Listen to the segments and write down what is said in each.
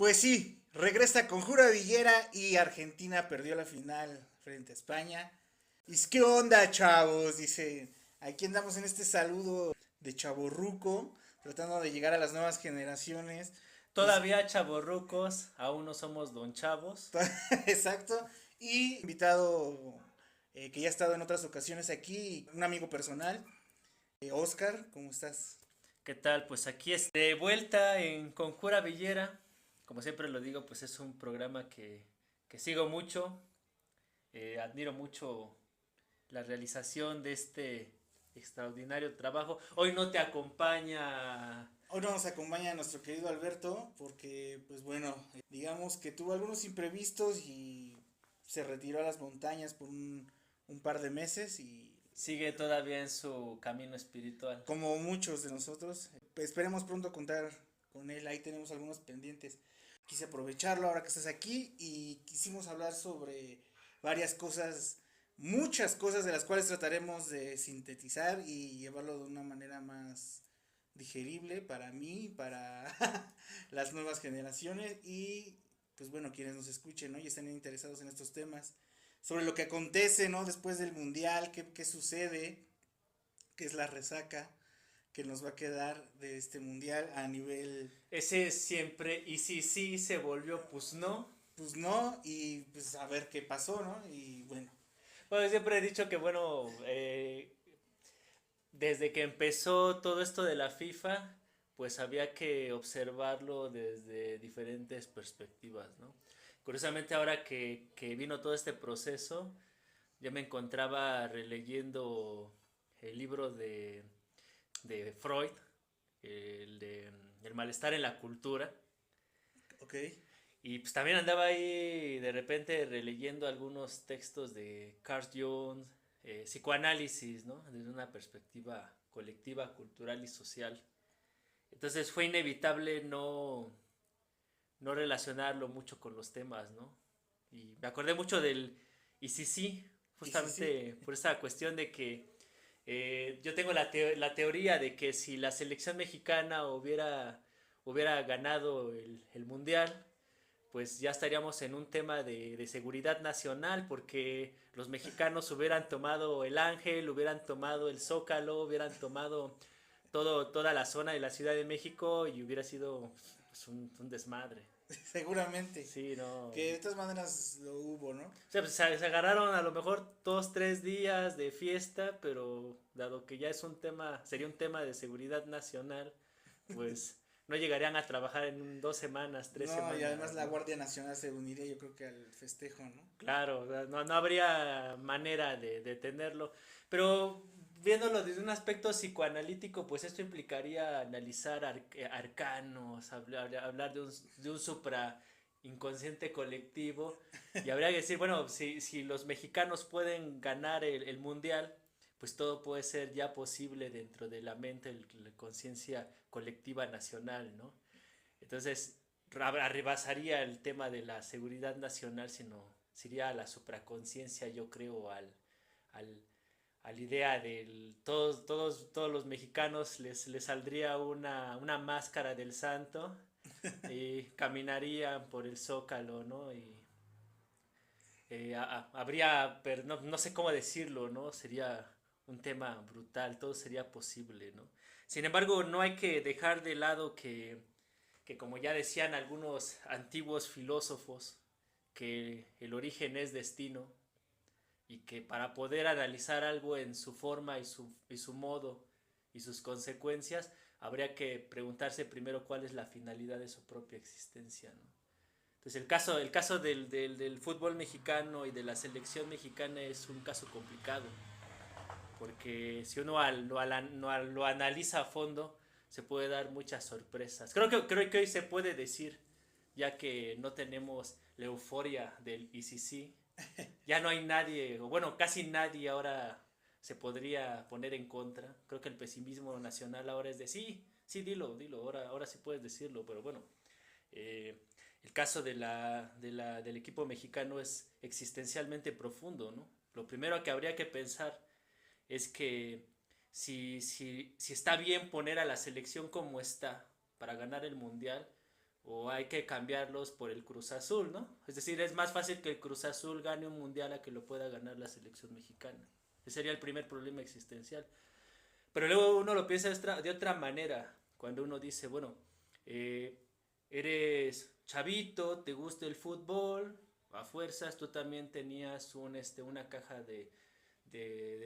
Pues sí, regresa Conjura Villera y Argentina perdió la final frente a España. ¿Y qué onda, chavos? Dice, aquí andamos en este saludo de chavorruco, tratando de llegar a las nuevas generaciones. Pues, Todavía chavorrucos, aún no somos don chavos. exacto. Y invitado que ya ha estado en otras ocasiones aquí, un amigo personal, Oscar, ¿cómo estás? ¿Qué tal? Pues aquí es de vuelta en Conjura Villera. Como siempre lo digo, pues es un programa que sigo mucho. Admiro mucho la realización de este extraordinario trabajo. Hoy no te acompaña. Hoy no nos acompaña nuestro querido Alberto porque, pues bueno, digamos que tuvo algunos imprevistos y se retiró a las montañas por un par de meses y Sigue todavía en su camino espiritual. como muchos de nosotros, esperemos pronto contar con él, ahí tenemos algunos pendientes. Quise aprovecharlo ahora que estás aquí y quisimos hablar sobre varias cosas, muchas cosas de las cuales trataremos de sintetizar y llevarlo de una manera más digerible para mí, para las nuevas generaciones y pues bueno, quienes nos escuchen, ¿no? Y estén interesados en estos temas, sobre lo que acontece, ¿no? Después del mundial, qué sucede, qué es la resaca que nos va a quedar de este mundial a nivel, Ese es siempre, y si sí se volvió, pues no. pues no, y pues a ver qué pasó, ¿no? Y bueno, Bueno, siempre he dicho que, bueno, desde que empezó todo esto de la FIFA, pues había que observarlo desde diferentes perspectivas, ¿no? Curiosamente ahora que vino todo este proceso, yo me encontraba releyendo el libro de Freud, el de El malestar en la cultura, ok, y pues también andaba ahí de repente releyendo algunos textos de Carl Jung, psicoanálisis, ¿no? Desde una perspectiva colectiva, cultural y social. Entonces fue inevitable no relacionarlo mucho con los temas, ¿no? Y me acordé mucho del y sí, sí, y sí, sí, justamente por esa cuestión de que yo tengo la teoría de que si la selección mexicana hubiera ganado el mundial, pues ya estaríamos en un tema de seguridad nacional, porque los mexicanos hubieran tomado el Ángel, hubieran tomado el Zócalo, hubieran tomado toda la zona de la Ciudad de México y hubiera sido pues, un desmadre. seguramente, Sí, no. que de todas maneras lo hubo, ¿no? O sea, pues, se agarraron a lo mejor 2, 3 días de fiesta, pero dado que ya es un tema, sería un tema de seguridad nacional, pues no llegarían a trabajar en 2 semanas, tres No, y además semanas, la ¿no? Guardia Nacional se uniría yo creo que al festejo, ¿no? Claro, o sea, no habría manera de detenerlo. Pero viéndolo desde un aspecto psicoanalítico, pues esto implicaría analizar arcanos, hablar de un supra inconsciente colectivo. Y habría que decir, bueno, si los mexicanos pueden ganar el mundial, pues todo puede ser ya posible dentro de la mente, la conciencia colectiva nacional, ¿no? Entonces, rebasaría el tema de la seguridad nacional, sino sería a la supraconciencia, yo creo, al, a la idea de todos los mexicanos les saldría una máscara del santo y caminarían por el zócalo, ¿no? Y habría, pero no sé cómo decirlo, ¿no? Sería un tema brutal, todo sería posible, ¿no? Sin embargo, no hay que dejar de lado que como ya decían algunos antiguos filósofos, que el origen es destino y que para poder analizar algo en su forma y su modo y sus consecuencias, habría que preguntarse primero cuál es la finalidad de su propia existencia, ¿no? Entonces el caso del fútbol mexicano y de la selección mexicana es un caso complicado, porque si uno lo analiza a fondo, se puede dar muchas sorpresas. Creo que hoy se puede decir, ya que no tenemos la euforia del ICC, ya no hay nadie, o bueno, casi nadie ahora se podría poner en contra. Creo que el pesimismo nacional ahora es de sí, sí, dilo, ahora sí puedes decirlo, pero bueno, eh, el caso del equipo mexicano es existencialmente profundo, ¿no? Lo primero que habría que pensar es que si está bien poner a la selección como está para ganar el mundial, o hay que cambiarlos por el Cruz Azul, ¿no? Es decir, es más fácil que el Cruz Azul gane un mundial a que lo pueda ganar la selección mexicana. Ese sería el primer problema existencial. Pero luego uno lo piensa de otra manera, cuando uno dice, bueno, eh, eres chavito, te gusta el fútbol, a fuerzas tú también tenías una caja de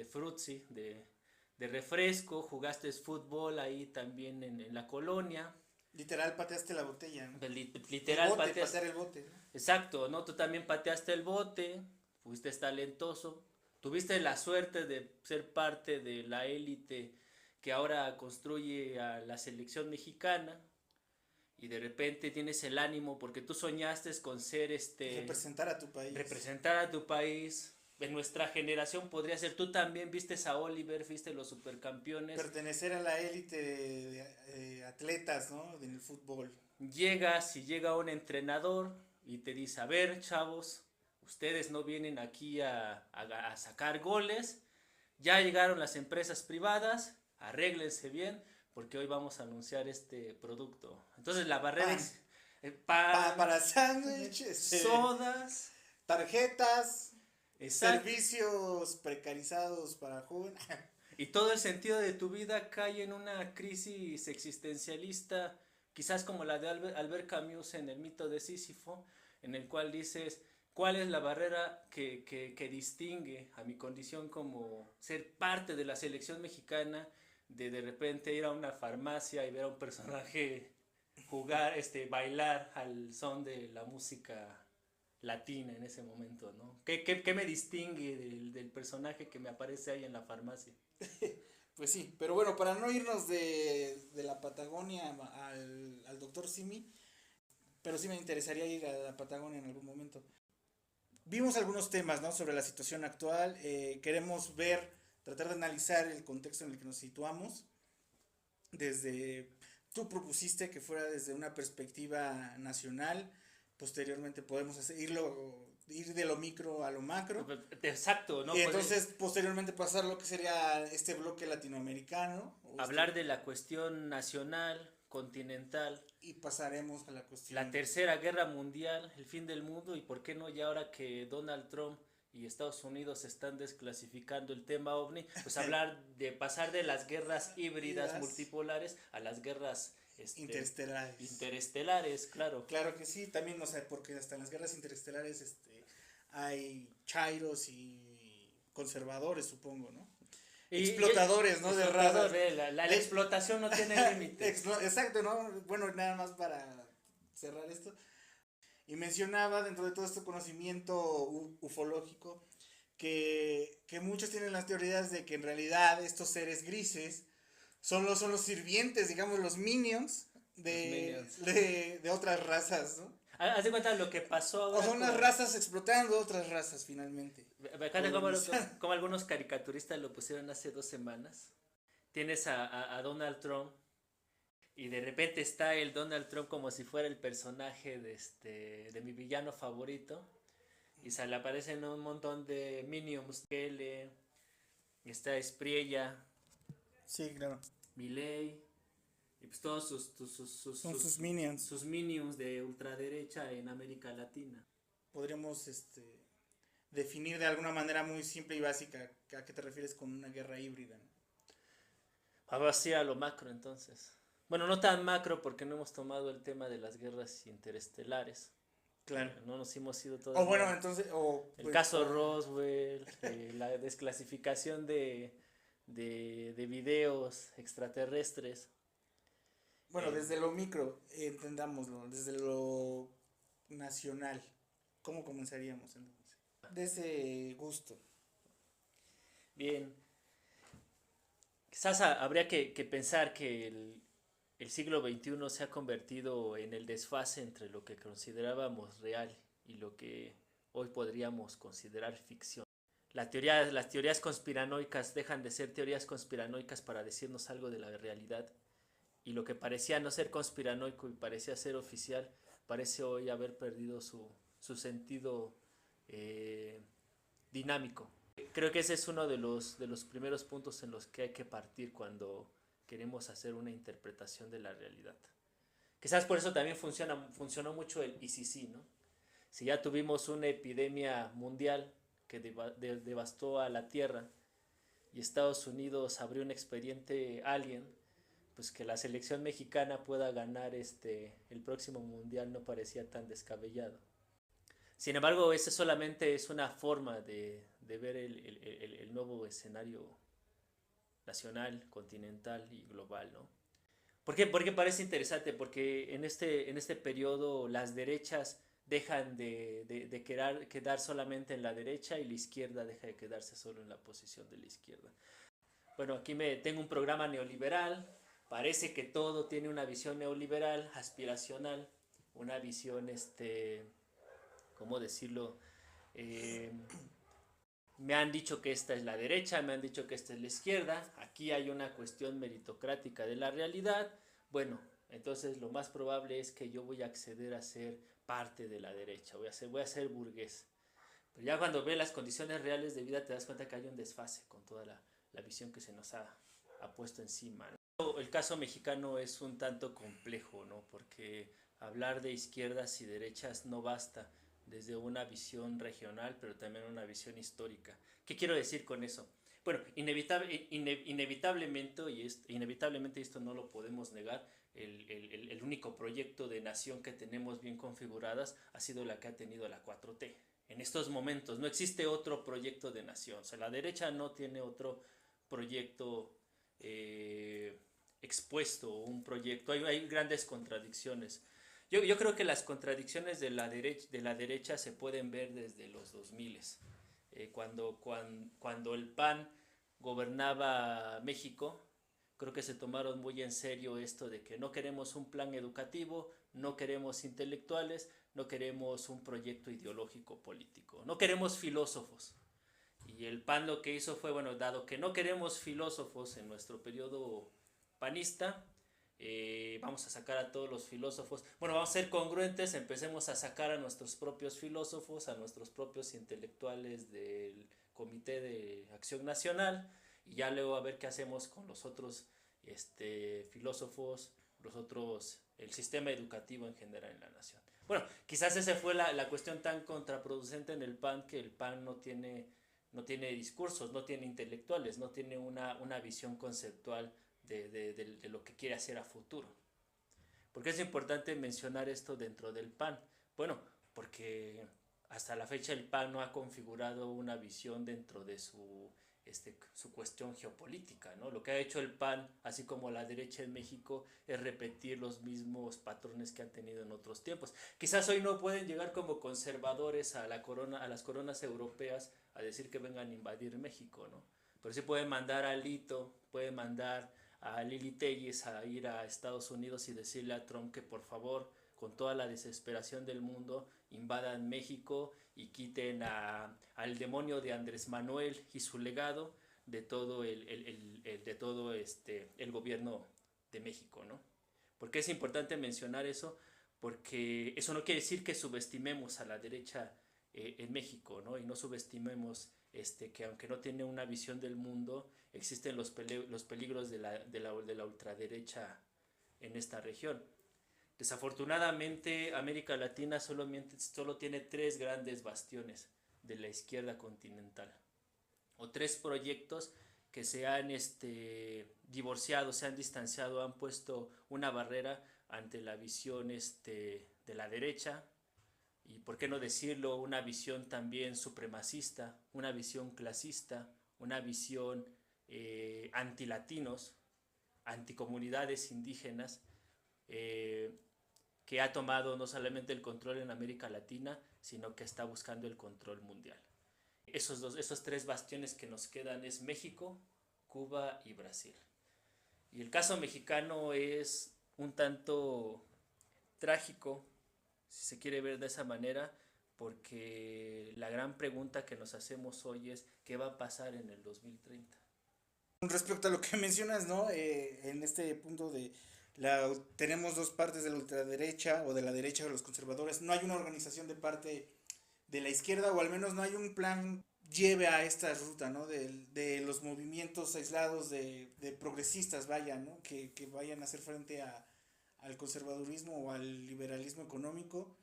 frutzi, de refresco, jugaste fútbol ahí también en la colonia. Literal pateaste la botella, ¿no? Literal El bote, patear el bote, ¿no? Exacto, ¿no? Tú también pateaste el bote, fuiste talentoso, tuviste la suerte de ser parte de la élite que ahora construye a la selección mexicana y de repente tienes el ánimo porque tú soñaste con ser representar a tu país. Representar a tu país. En nuestra generación podría ser, tú también vistes a Oliver, viste los supercampeones. Pertenecer a la élite de atletas, ¿no? En el fútbol. Llegas y llega un entrenador y te dice, a ver, chavos, ustedes no vienen aquí a sacar goles, ya llegaron las empresas privadas, arréglense bien, porque hoy vamos a anunciar este producto. Entonces la barrera es pan para sándwiches, sodas, tarjetas, exacto. Servicios precarizados para jóvenes. Y todo el sentido de tu vida cae en una crisis existencialista, quizás como la de Albert Camus en El mito de Sísifo, en el cual dices, ¿cuál es la barrera que distingue a mi condición como ser parte de la selección mexicana de repente ir a una farmacia y ver a un personaje jugar, bailar al son de la música latina en ese momento, ¿no? ¿Qué me distingue del personaje que me aparece ahí en la farmacia? Pues sí, pero bueno, para no irnos de la Patagonia al doctor Simi, pero sí me interesaría ir a la Patagonia en algún momento. Vimos algunos temas, ¿no? Sobre la situación actual, queremos ver, tratar de analizar el contexto en el que nos situamos, tú propusiste que fuera desde una perspectiva nacional, posteriormente podemos ir de lo micro a lo macro. Exacto, ¿no? Y entonces posteriormente pasar lo que sería este bloque latinoamericano. Hablar de la cuestión nacional, continental. Y pasaremos a la cuestión. La tercera guerra mundial, el fin del mundo y por qué no ya ahora que Donald Trump y Estados Unidos están desclasificando el tema OVNI, pues hablar de pasar de las guerras híbridas multipolares a las guerras interestelares, claro. Claro que sí, también no sé, porque hasta en las guerras interestelares hay chairos y conservadores, supongo, ¿no? Explotadores, ¿no? De razas. La explotación no tiene límites. Exacto, ¿no? Bueno, nada más para cerrar esto. Y mencionaba dentro de todo este conocimiento ufológico que muchos tienen las teorías de que en realidad estos seres grises son los sirvientes, digamos, los minions de otras razas, ¿no? Haz de cuenta lo que pasó ahora. O son las razas explotando otras razas finalmente. Fíjate como algunos caricaturistas lo pusieron hace 2 semanas. Tienes a Donald Trump y de repente está el Donald Trump como si fuera el personaje de mi villano favorito. Y se le aparecen un montón de minions. Está Espriella. Sí, claro. Milei. Y pues todos sus minions. Sus minions de ultraderecha en América Latina. Podríamos definir de alguna manera muy simple y básica a qué te refieres con una guerra híbrida, ¿no? Ahora sí a lo macro entonces. Bueno, no tan macro porque no hemos tomado el tema de las guerras interestelares. Claro. No nos hemos ido todo. O bueno, entonces. El caso Roswell, la desclasificación de videos extraterrestres. Bueno, desde lo micro, entendámoslo, desde lo nacional, ¿cómo comenzaríamos entonces? De ese gusto. Bien. Quizás habría que pensar que el siglo XXI se ha convertido en el desfase entre lo que considerábamos real y lo que hoy podríamos considerar ficción. Las teorías conspiranoicas dejan de ser teorías conspiranoicas para decirnos algo de la realidad. Y lo que parecía no ser conspiranoico y parecía ser oficial, parece hoy haber perdido su sentido dinámico. Creo que ese es uno de los primeros puntos en los que hay que partir cuando queremos hacer una interpretación de la realidad. Quizás por eso también funcionó mucho el ICC, ¿no? Si ya tuvimos una epidemia mundial que devastó a la Tierra y Estados Unidos abrió un expediente Alien, pues que la selección mexicana pueda ganar el próximo mundial no parecía tan descabellado. Sin embargo, esa solamente es una forma de ver el nuevo escenario nacional, continental y global, ¿no? ¿Por qué? Porque parece interesante, porque en este periodo las derechas dejan de quedar solamente en la derecha y la izquierda deja de quedarse solo en la posición de la izquierda. Bueno, aquí tengo un programa neoliberal, parece que todo tiene una visión neoliberal, aspiracional, una visión, ¿cómo decirlo? Eh, Me han dicho que esta es la derecha, me han dicho que esta es la izquierda, aquí hay una cuestión meritocrática de la realidad. Bueno, entonces lo más probable es que yo voy a acceder a ser parte de la derecha, voy a ser burgués. Pero ya cuando ves las condiciones reales de vida te das cuenta que hay un desfase con toda la visión que se nos ha puesto encima, ¿no? El caso mexicano es un tanto complejo, ¿no? Porque hablar de izquierdas y derechas no basta desde una visión regional, pero también una visión histórica. ¿Qué quiero decir con eso? Bueno, inevitablemente esto no lo podemos negar, el único proyecto de nación que tenemos bien configuradas ha sido la que ha tenido la 4T. En estos momentos no existe otro proyecto de nación, o sea, la derecha no tiene otro proyecto expuesto, un proyecto, hay grandes contradicciones. Yo creo que las contradicciones de la derecha se pueden ver desde los 2000. Cuando el PAN gobernaba México, creo que se tomaron muy en serio esto de que no queremos un plan educativo, no queremos intelectuales, no queremos un proyecto ideológico político, no queremos filósofos. Y el PAN lo que hizo fue, bueno, dado que no queremos filósofos en nuestro periodo panista, vamos a sacar a todos los filósofos. Bueno, vamos a ser congruentes, empecemos a sacar a nuestros propios filósofos, a nuestros propios intelectuales del Comité de Acción Nacional, y ya luego a ver qué hacemos con los otros filósofos, el sistema educativo en general en la nación. Bueno, quizás esa fue la cuestión tan contraproducente en el PAN, que el PAN no tiene discursos, no tiene intelectuales, no tiene una visión conceptual de lo que quiere hacer a futuro. ¿Por qué es importante mencionar esto dentro del PAN? Bueno, porque hasta la fecha el PAN no ha configurado una visión dentro de su cuestión geopolítica, ¿no? Lo que ha hecho el PAN, así como la derecha en México, es repetir los mismos patrones que han tenido en otros tiempos. Quizás hoy no pueden llegar como conservadores a las coronas europeas a decir que vengan a invadir México, ¿no? Pero sí pueden mandar a Alito, pueden mandar a Lili Telles a ir a Estados Unidos y decirle a Trump que por favor, con toda la desesperación del mundo, invadan México y quiten al demonio de Andrés Manuel y su legado de todo el gobierno de México, ¿no? Porque es importante mencionar eso, porque eso no quiere decir que subestimemos a la derecha en México, ¿no? Y no subestimemos que aunque no tiene una visión del mundo, existen los peligros de la ultraderecha en esta región. Desafortunadamente, América Latina solo tiene 3 grandes bastiones de la izquierda continental, o 3 proyectos que se han divorciado, se han distanciado, han puesto una barrera ante la visión de la derecha, y por qué no decirlo, una visión también supremacista, una visión clasista, una visión antilatinos, anticomunidades indígenas, que ha tomado no solamente el control en América Latina, sino que está buscando el control mundial. Esos 3 bastiones que nos quedan es México, Cuba y Brasil. Y el caso mexicano es un tanto trágico, si se quiere ver de esa manera, porque la gran pregunta que nos hacemos hoy es ¿qué va a pasar en el 2030? Respecto a lo que mencionas, ¿no? En este punto tenemos 2 partes de la ultraderecha o de la derecha de los conservadores. No hay una organización de parte de la izquierda, o al menos no hay un plan lleve a esta ruta, ¿no? De los movimientos aislados de progresistas, vaya, ¿no? Que vayan a hacer frente a al conservadurismo o al liberalismo económico.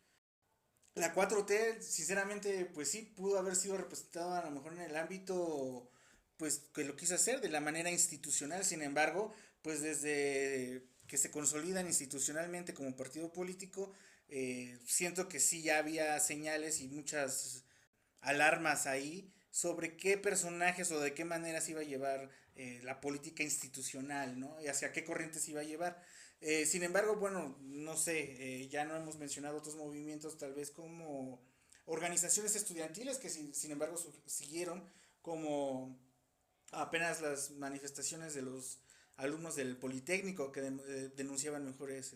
La 4T, sinceramente, pues sí, pudo haber sido representada a lo mejor en el ámbito, pues que lo quiso hacer de la manera institucional. Sin embargo, pues desde que se consolidan institucionalmente como partido político, siento que sí ya había señales y muchas alarmas ahí sobre qué personajes o de qué manera se iba a llevar la política institucional, ¿no? Y hacia qué corriente se iba a llevar. Sin embargo, bueno, no sé, ya no hemos mencionado otros movimientos, tal vez como organizaciones estudiantiles que sin embargo siguieron, como apenas las manifestaciones de los alumnos del Politécnico que denunciaban mejores,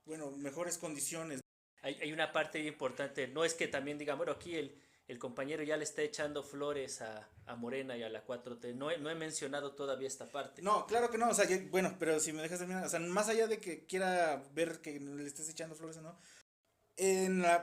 bueno, mejores condiciones. Hay una parte importante, no es que también digan, bueno, aquí el compañero ya le está echando flores a Morena y a la 4T, no he mencionado todavía esta parte. No, claro que no, o sea, bueno, pero si me dejas terminar, o sea, más allá de que quiera ver que le estés echando flores o no,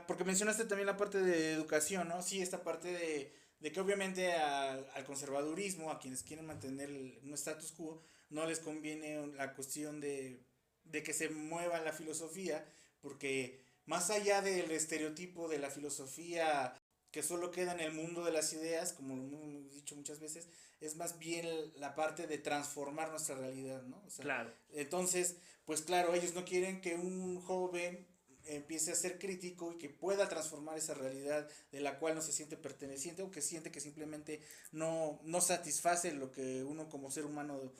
porque mencionaste también la parte de educación, ¿no? Sí, esta parte de que obviamente al conservadurismo, a quienes quieren mantener un status quo, no les conviene la cuestión de que se mueva la filosofía, porque más allá del estereotipo de la filosofía que solo queda en el mundo de las ideas, como lo hemos dicho muchas veces, es más bien la parte de transformar nuestra realidad, ¿no? O sea, Claro. entonces, pues claro, ellos no quieren que un joven empiece a ser crítico y que pueda transformar esa realidad de la cual no se siente perteneciente o que siente que simplemente no satisface lo que uno como ser humano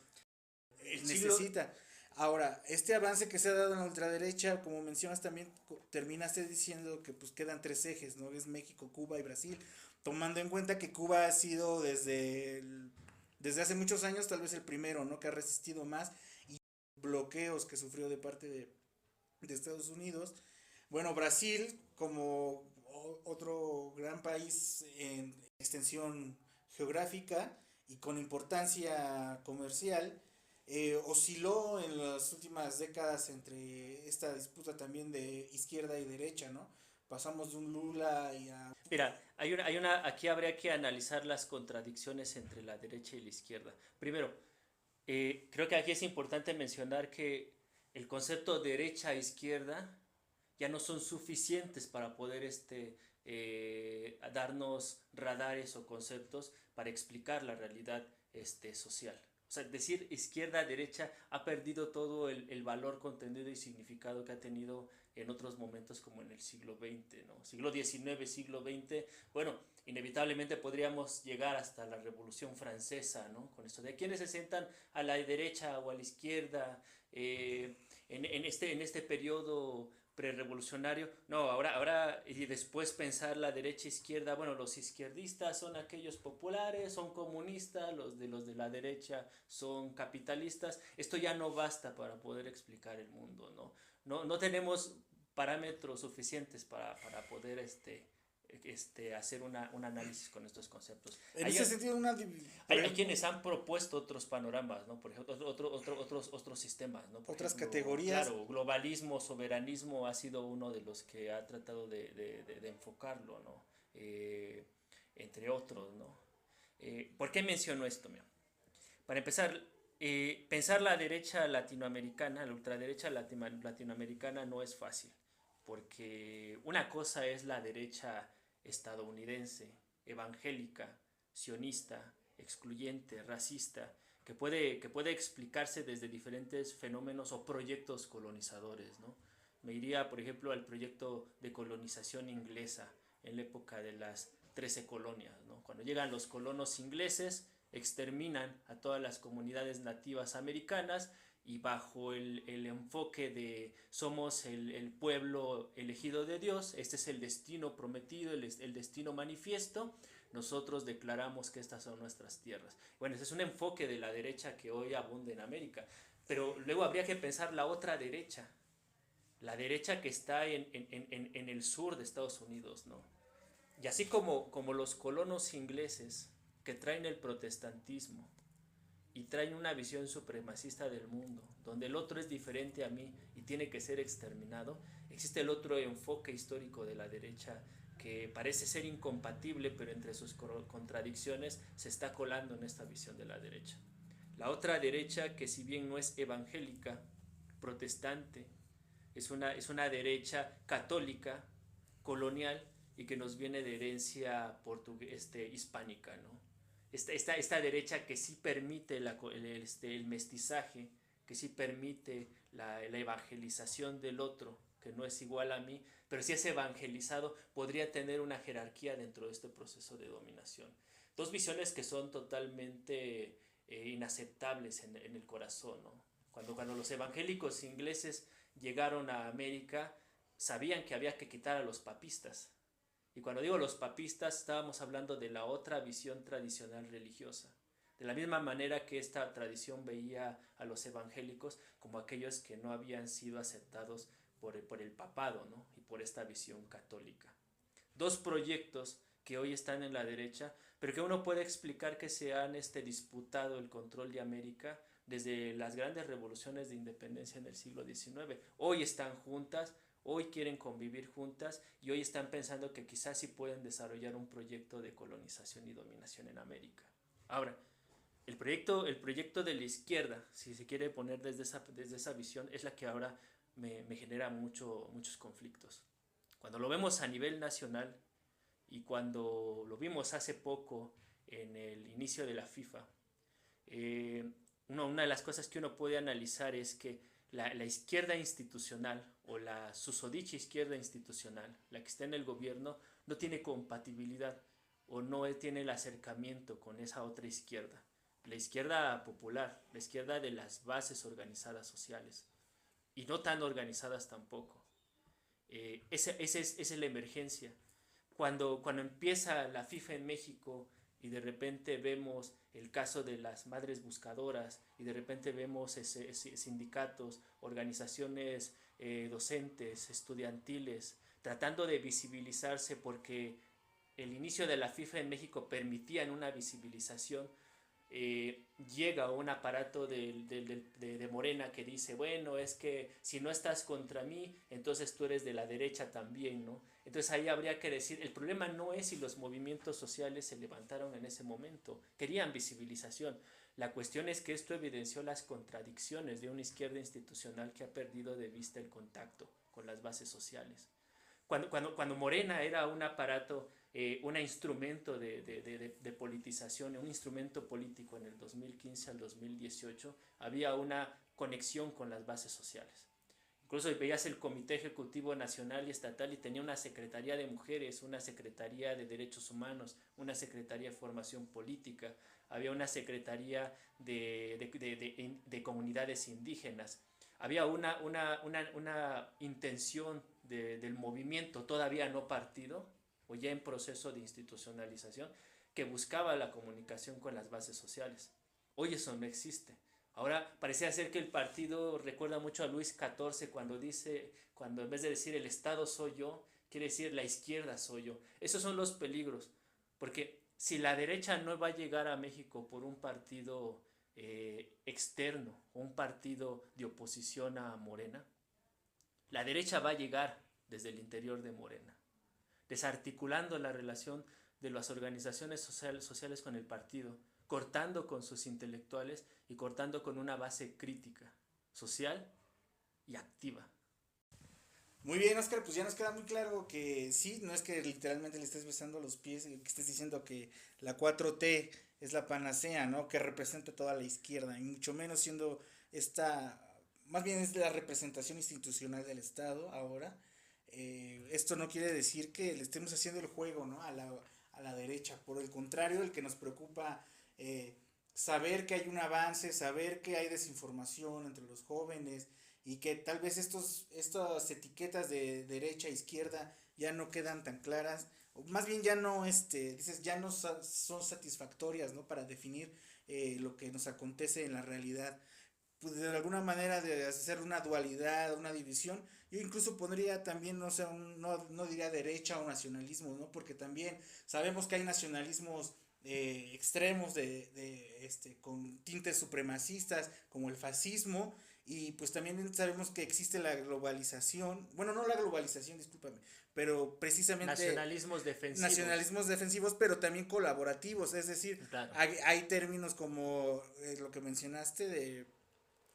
El siglo, necesita. Ahora, este avance que se ha dado en la ultraderecha, como mencionas también, terminaste diciendo que pues quedan tres ejes, ¿no? Es México, Cuba y Brasil, tomando en cuenta que Cuba ha sido desde hace muchos años tal vez el primero, ¿no? Que ha resistido más y bloqueos que sufrió de parte de Estados Unidos. Bueno, Brasil como otro gran país en extensión geográfica y con importancia comercial, osciló en las últimas décadas entre esta disputa también de izquierda y derecha, ¿no? Pasamos de un Lula y a... mira, aquí habría que analizar las contradicciones entre la derecha y la izquierda. Primero, creo que aquí es importante mencionar que el concepto derecha-izquierda ya no son suficientes para poder darnos radares o conceptos para explicar la realidad social. O sea, decir izquierda-derecha ha perdido todo el valor, contenido y significado que ha tenido en otros momentos como en el siglo XX, ¿no? Siglo XIX, siglo XX, bueno, inevitablemente podríamos llegar hasta la Revolución Francesa, ¿no? Con esto de quienes se sientan a la derecha o a la izquierda, en este periodo prerevolucionario, no, ahora y después pensar la derecha izquierda, bueno, los izquierdistas son aquellos populares, son comunistas, los de la derecha son capitalistas, esto ya no basta para poder explicar el mundo, no tenemos parámetros suficientes para poder hacer un análisis con estos conceptos. En ese sentido, Hay quienes han propuesto otros panoramas, ¿no? Por ejemplo, otros sistemas, ¿no? Por otras ejemplo, categorías. claro, globalismo, soberanismo ha sido uno de los que ha tratado de enfocarlo, ¿no? Entre otros, ¿no? ¿Por qué menciono esto? Mira? Para empezar, pensar la derecha latinoamericana, la ultraderecha latinoamericana no es fácil, porque una cosa es la derecha estadounidense, evangélica, sionista, excluyente, racista, que puede explicarse desde diferentes fenómenos o proyectos colonizadores, ¿no? Me iría, por ejemplo, al proyecto de colonización inglesa en la época de las 13 colonias, ¿no? Cuando llegan los colonos ingleses, exterminan a todas las comunidades nativas americanas y bajo el enfoque de somos el pueblo elegido de Dios, este es el destino prometido, el destino manifiesto, nosotros declaramos que estas son nuestras tierras. Bueno, ese es un enfoque de la derecha que hoy abunda en América, pero luego habría que pensar la otra derecha, la derecha que está en el sur de Estados Unidos, ¿no? Y así como los colonos ingleses que traen el protestantismo y traen una visión supremacista del mundo, donde el otro es diferente a mí y tiene que ser exterminado, existe el otro enfoque histórico de la derecha que parece ser incompatible, pero entre sus contradicciones se está colando en esta visión de la derecha. La otra derecha, que si bien no es evangélica, protestante, es una derecha católica, colonial, y que nos viene de herencia hispánica, ¿no? Esta derecha que sí permite el mestizaje, que sí permite la evangelización del otro, que no es igual a mí, pero si es evangelizado, podría tener una jerarquía dentro de este proceso de dominación. Dos visiones que son totalmente inaceptables en el corazón, ¿no? Cuando los evangélicos ingleses llegaron a América, sabían que había que quitar a los papistas. Y cuando digo los papistas, estábamos hablando de la otra visión tradicional religiosa. De la misma manera que esta tradición veía a los evangélicos como aquellos que no habían sido aceptados por el papado, ¿no? Y por esta visión católica. Dos proyectos que hoy están en la derecha, pero que uno puede explicar que se han disputado el control de América desde las grandes revoluciones de independencia en el siglo XIX. Hoy están juntas, hoy quieren convivir juntas y hoy están pensando que quizás sí pueden desarrollar un proyecto de colonización y dominación en América. Ahora, el proyecto de la izquierda, si se quiere poner desde esa visión, es la que ahora me genera muchos conflictos. Cuando lo vemos a nivel nacional y cuando lo vimos hace poco en el inicio de la FIFA, una de las cosas que uno puede analizar es que la izquierda institucional o la susodicha izquierda institucional, la que está en el gobierno, no tiene compatibilidad o no tiene el acercamiento con esa otra izquierda. La izquierda popular, la izquierda de las bases organizadas sociales y no tan organizadas tampoco. Esa es la emergencia. Cuando empieza la FIFA en México y de repente vemos el caso de las madres buscadoras y de repente vemos sindicatos, organizaciones docentes, estudiantiles, tratando de visibilizarse porque el inicio de la FIFA en México permitían una visibilización, llega un aparato de Morena que dice, bueno, es que si no estás contra mí, entonces tú eres de la derecha también, ¿no? Entonces ahí habría que decir, el problema no es si los movimientos sociales se levantaron en ese momento, querían visibilización. La cuestión es que esto evidenció las contradicciones de una izquierda institucional que ha perdido de vista el contacto con las bases sociales. Cuando Morena era un aparato, un instrumento de politización, un instrumento político en el 2015 al 2018, había una conexión con las bases sociales. Incluso veías el Comité Ejecutivo Nacional y Estatal y tenía una Secretaría de Mujeres, una Secretaría de Derechos Humanos, una Secretaría de Formación Política, había una Secretaría de Comunidades Indígenas. Había una intención del movimiento todavía no partido o ya en proceso de institucionalización que buscaba la comunicación con las bases sociales. Hoy eso no existe. Ahora parecía ser que el partido recuerda mucho a Luis XIV cuando en vez de decir el Estado soy yo, quiere decir la izquierda soy yo. Esos son los peligros, porque si la derecha no va a llegar a México por un partido externo, un partido de oposición a Morena, la derecha va a llegar desde el interior de Morena, desarticulando la relación de las organizaciones sociales con el partido, cortando con sus intelectuales y cortando con una base crítica, social y activa. Muy bien, Oscar, pues ya nos queda muy claro que sí, no es que literalmente le estés besando los pies, que estés diciendo que la 4T es la panacea, ¿no? Que representa toda la izquierda, y mucho menos siendo esta, más bien es la representación institucional del Estado ahora. Esto no quiere decir que le estemos haciendo el juego, ¿no? A la derecha, por el contrario, el que nos preocupa saber que hay un avance, saber que hay desinformación entre los jóvenes y que tal vez estas etiquetas de derecha e izquierda ya no quedan tan claras, o más bien ya no, dices, ya no son satisfactorias, ¿no? Para definir lo que nos acontece en la realidad. Pues de alguna manera de hacer una dualidad, una división, yo incluso pondría también, no sé, no diría derecha o nacionalismo, ¿no? Porque también sabemos que hay nacionalismos extremos con tintes supremacistas como el fascismo, y pues también sabemos que existe la globalización, bueno, no la globalización, discúlpame, pero precisamente nacionalismos defensivos, pero también colaborativos, es decir, Claro. hay términos como lo que mencionaste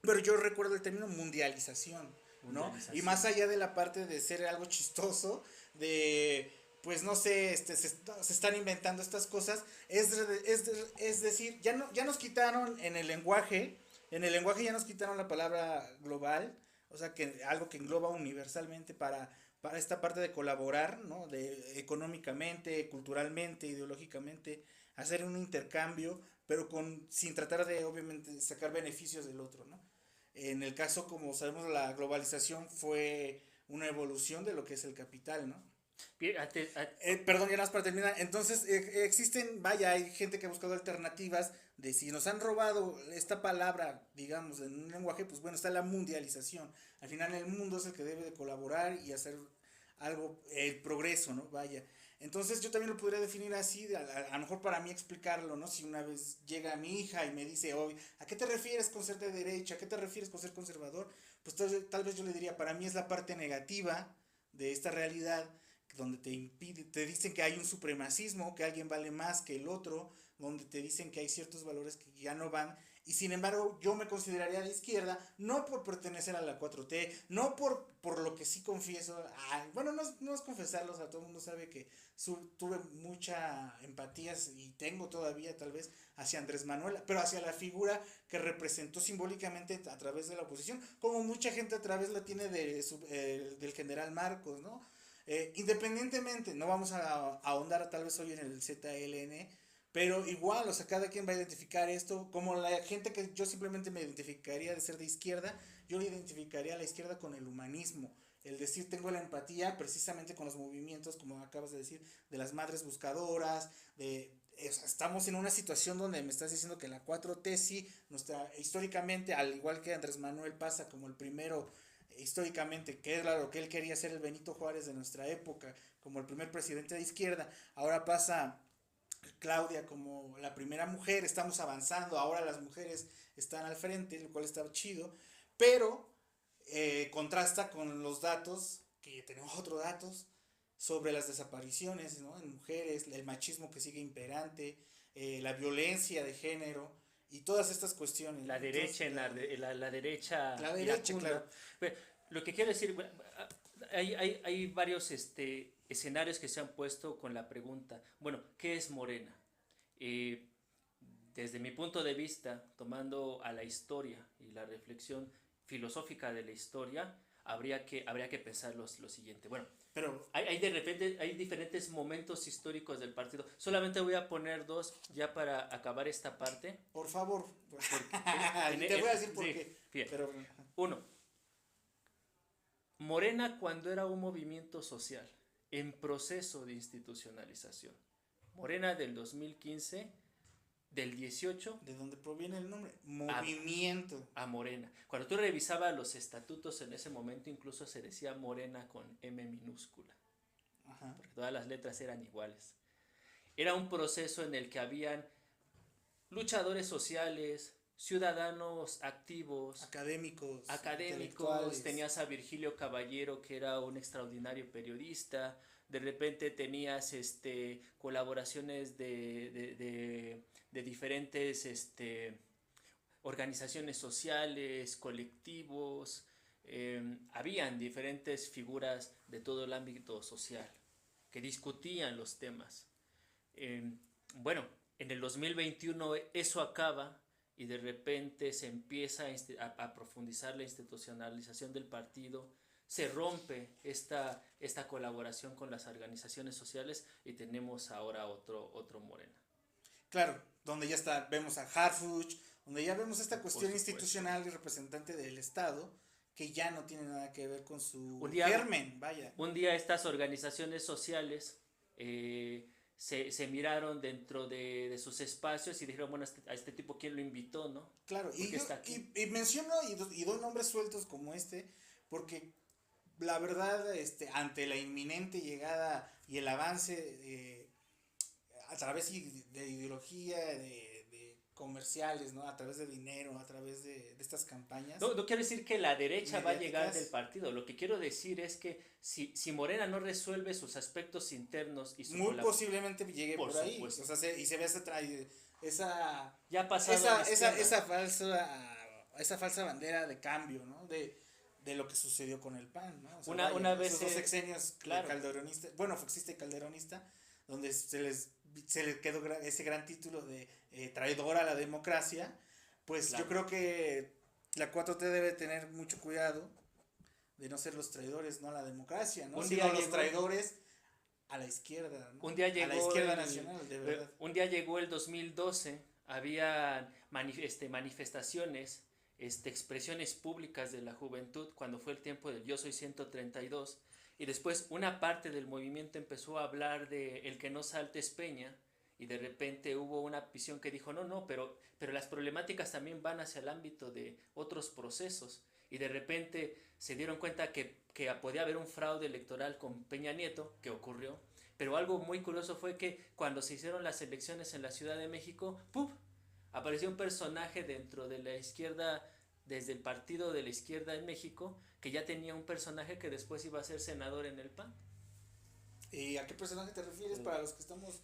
Pero yo recuerdo el término mundialización, ¿no? Y más allá de la parte de ser algo chistoso, de, pues no sé, se están inventando estas cosas, es decir, ya nos quitaron en el lenguaje ya nos quitaron la palabra global, o sea, que algo que engloba universalmente para esta parte de colaborar, ¿no? De económicamente, culturalmente, ideológicamente, hacer un intercambio, pero sin tratar de, obviamente, sacar beneficios del otro, ¿no? En el caso, como sabemos, la globalización fue una evolución de lo que es el capital, ¿no? Perdón, ya nada más para terminar. Entonces, existen, vaya, hay gente que ha buscado alternativas de si nos han robado esta palabra, digamos, en un lenguaje, pues bueno, está la mundialización. Al final el mundo es el que debe de colaborar y hacer algo, el progreso, ¿no? Vaya. Entonces yo también lo podría definir así, a lo mejor para mí explicarlo, ¿no? Si una vez llega mi hija y me dice, hoy, ¿a qué te refieres con ser de derecha? ¿A qué te refieres con ser conservador? Pues tal vez yo le diría, para mí es la parte negativa de esta realidad, donde te dicen que hay un supremacismo, que alguien vale más que el otro, donde te dicen que hay ciertos valores que ya no van, y sin embargo yo me consideraría de izquierda, no por pertenecer a la 4T, no por lo que sí confieso, bueno, no es confesarlo, o sea, todo el mundo sabe que tuve mucha empatía y tengo todavía tal vez hacia Andrés Manuel, pero hacia la figura que representó simbólicamente a través de la oposición, como mucha gente a través la tiene del general Marcos, ¿no? Independientemente, no vamos a ahondar tal vez hoy en el ZLN, pero igual, o sea, cada quien va a identificar esto, como la gente que yo simplemente me identificaría de ser de izquierda, yo le identificaría a la izquierda con el humanismo, el decir tengo la empatía precisamente con los movimientos, como acabas de decir, de las madres buscadoras, estamos en una situación donde me estás diciendo que la 4T sí, históricamente, al igual que Andrés Manuel pasa como el primero históricamente, que es lo que él quería ser el Benito Juárez de nuestra época, como el primer presidente de izquierda, ahora pasa Claudia como la primera mujer, estamos avanzando, ahora las mujeres están al frente, lo cual está chido, pero contrasta con los datos, que tenemos otros datos, sobre las desapariciones, ¿no? En mujeres, el machismo que sigue imperante, la violencia de género y todas estas cuestiones. La derecha, entonces, la derecha la derecha, claro. Pero, lo que quiero decir, hay varios escenarios que se han puesto con la pregunta, bueno, ¿qué es Morena? Desde mi punto de vista, tomando a la historia y la reflexión filosófica de la historia, habría que pensar lo siguiente. Bueno, pero de repente hay diferentes momentos históricos del partido. Solamente voy a poner dos ya para acabar esta parte. Por favor. Te voy a decir por qué. Pero... Uno, Morena cuando era un movimiento social en proceso de institucionalización. Morena del 2015, del 18. ¿De dónde proviene el nombre? Movimiento. A Morena. Cuando tú revisabas los estatutos en ese momento, incluso se decía Morena con M minúscula. Ajá. Porque todas las letras eran iguales. Era un proceso en el que habían luchadores sociales, ciudadanos activos, académicos, tenías a Virgilio Caballero, que era un extraordinario periodista, de repente tenías colaboraciones de diferentes organizaciones sociales, colectivos, habían diferentes figuras de todo el ámbito social que discutían los temas. Bueno, en el 2021 eso acaba y de repente se empieza a profundizar la institucionalización del partido, se rompe esta colaboración con las organizaciones sociales y tenemos ahora otro Morena. Claro, donde ya vemos a Harfuch, donde ya vemos esta cuestión institucional y representante del Estado, que ya no tiene nada que ver con su germen, vaya. Un día estas organizaciones sociales se miraron dentro de sus espacios y dijeron, bueno, a este tipo, ¿quién lo invitó, no? Claro, y menciono y doy nombres sueltos como porque la verdad, ante la inminente llegada y el avance a través de ideología, de comerciales, ¿no? A través de dinero, a través de estas campañas. No quiero decir que la derecha va a llegar del partido. Lo que quiero decir es que si Morena no resuelve sus aspectos internos y su muy posiblemente llegue por ahí. Supuesto. O sea, y se ve esa ya pasado esa falsa esa falsa bandera de cambio, ¿no? De lo que sucedió con el PAN, ¿no? O sea, Una vez... esos dos sexenios claro. calderonista, bueno, foxista y calderonista, donde se les quedó ese gran título de traidor a la democracia, pues Claro. yo creo que la 4T debe tener mucho cuidado de no ser los traidores, no a la democracia, ¿no? Sino los traidores a la izquierda, ¿no? Un día llegó a la izquierda nacional, de verdad. Un día llegó el 2012, había manifestaciones, expresiones públicas de la juventud cuando fue el tiempo del Yo Soy 132, y después una parte del movimiento empezó a hablar de el que no salte es Peña, y de repente hubo una visión que dijo, no, pero las problemáticas también van hacia el ámbito de otros procesos, y de repente se dieron cuenta que podía haber un fraude electoral con Peña Nieto, que ocurrió, pero algo muy curioso fue que cuando se hicieron las elecciones en la Ciudad de México, ¡pum!, apareció un personaje dentro de la izquierda, desde el partido de la izquierda en México, que ya tenía un personaje que después iba a ser senador en el PAN. ¿Y a qué personaje te refieres para los que estamos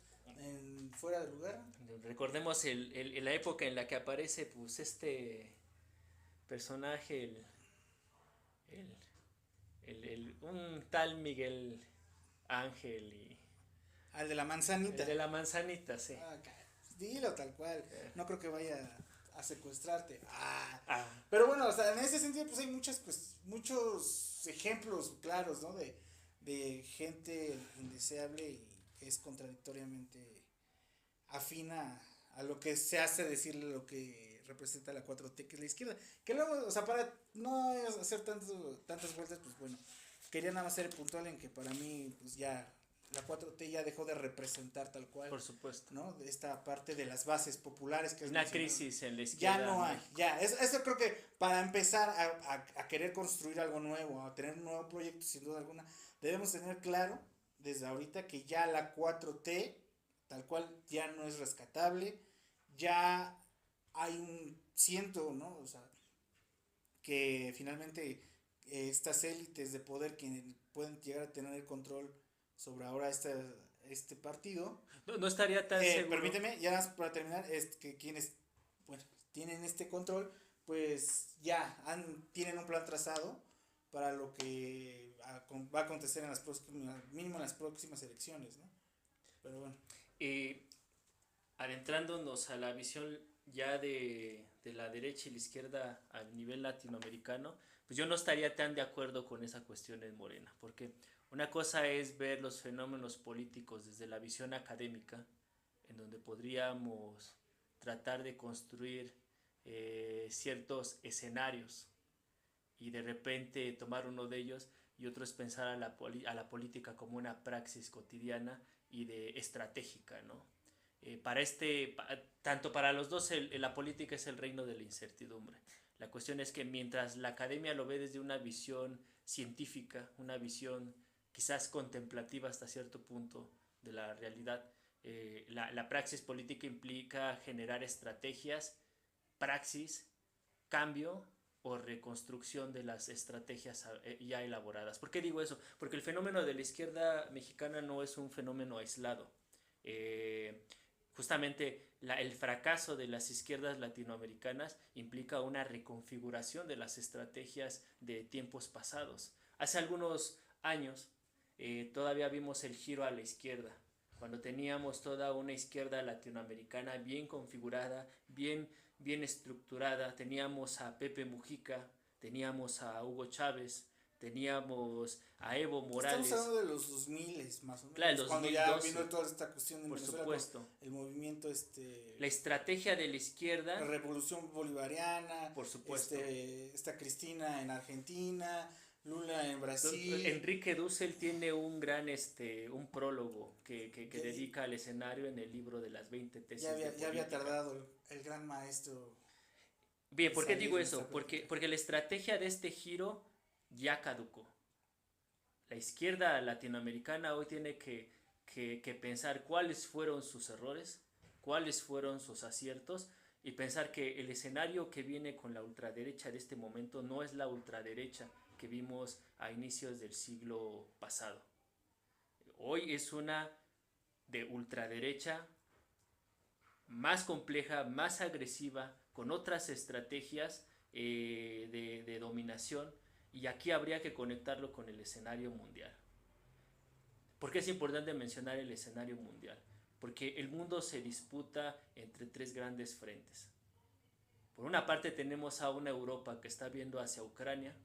fuera de lugar? Recordemos la época en la que aparece pues este personaje, un tal Miguel Ángel y... Al de la manzanita. El de la manzanita, sí. Dilo tal cual. No creo que vaya a secuestrarte. Pero bueno, o sea, en ese sentido pues hay muchos ejemplos claros, ¿no? De gente indeseable y que es contradictoriamente afina a lo que se hace decirle lo que representa la 4T, que es la izquierda. Que luego, o sea, para no hacer tantas vueltas, pues bueno, quería nada más ser puntual en que para mí, pues ya, la 4T ya dejó de representar tal cual. Por supuesto. ¿No? De esta parte de las bases populares que es una crisis en la izquierda. Ya no hay, ya. Eso creo que para empezar a querer construir algo nuevo, a tener un nuevo proyecto, sin duda alguna, debemos tener claro desde ahorita que ya la 4T, tal cual, ya no es rescatable, ya hay ¿no? O sea, que finalmente estas élites de poder que pueden llegar a tener el control sobre ahora este partido. No estaría tan seguro. Permíteme, ya para terminar, es que quienes tienen este control, pues ya tienen un plan trazado para lo que va a acontecer en las próximas, mínimo en las próximas elecciones, ¿no? Pero bueno. Adentrándonos a la visión ya de la derecha y la izquierda a nivel latinoamericano, pues yo no estaría tan de acuerdo con esa cuestión en Morena, porque una cosa es ver los fenómenos políticos desde la visión académica, en donde podríamos tratar de construir ciertos escenarios y de repente tomar uno de ellos, y otro es pensar a la política como una praxis cotidiana y de estratégica, ¿no? Tanto para los dos la política es el reino de la incertidumbre. La cuestión es que mientras la academia lo ve desde una visión científica, una visión quizás contemplativa hasta cierto punto de la realidad, la praxis política implica generar estrategias, praxis, cambio o reconstrucción de las estrategias ya elaboradas. ¿Por qué digo eso? Porque el fenómeno de la izquierda mexicana no es un fenómeno aislado. Justamente el fracaso de las izquierdas latinoamericanas implica una reconfiguración de las estrategias de tiempos pasados. Hace algunos años todavía vimos el giro a la izquierda, cuando teníamos toda una izquierda latinoamericana bien configurada, bien estructurada. Teníamos a Pepe Mujica, teníamos a Hugo Chávez, teníamos a Evo Morales. Estamos hablando de los 2000 más o menos. Claro, el 2012, cuando ya vino toda esta cuestión en por Venezuela, supuesto. El movimiento la estrategia de la izquierda. La revolución bolivariana. Por supuesto. Esta Cristina en Argentina, Lula en Brasil. Enrique Dussel tiene un gran un prólogo que dedica al escenario en el libro de las 20 tesis. Ya había tardado el gran maestro. Bien, ¿por qué digo eso? Porque la estrategia de este giro ya caducó. La izquierda latinoamericana hoy tiene que pensar cuáles fueron sus errores, cuáles fueron sus aciertos, y pensar que el escenario que viene con la ultraderecha de este momento no es la ultraderecha que vimos a inicios del siglo pasado. Hoy es una de ultraderecha más compleja, más agresiva, con otras estrategias de dominación, y aquí habría que conectarlo con el escenario mundial. ¿Por qué es importante mencionar el escenario mundial? Porque el mundo se disputa entre tres grandes frentes. Por una parte tenemos a una Europa que está viendo hacia Ucrania,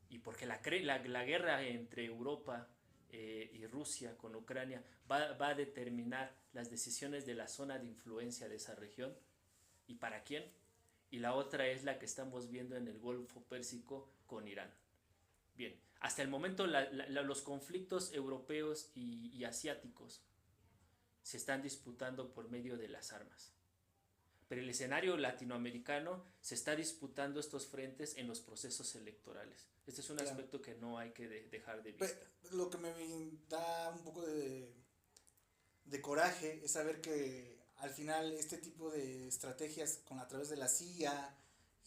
y porque la guerra entre Europa y Rusia con Ucrania va a determinar las decisiones de la zona de influencia de esa región. ¿Y para quién? Y la otra es la que estamos viendo en el Golfo Pérsico con Irán. Bien, hasta el momento los conflictos europeos y asiáticos se están disputando por medio de las armas. Pero el escenario latinoamericano se está disputando estos frentes en los procesos electorales. Este es un aspecto que no hay que dejar de vista. Lo que me da un poco de coraje es saber que al final este tipo de estrategias a través de la CIA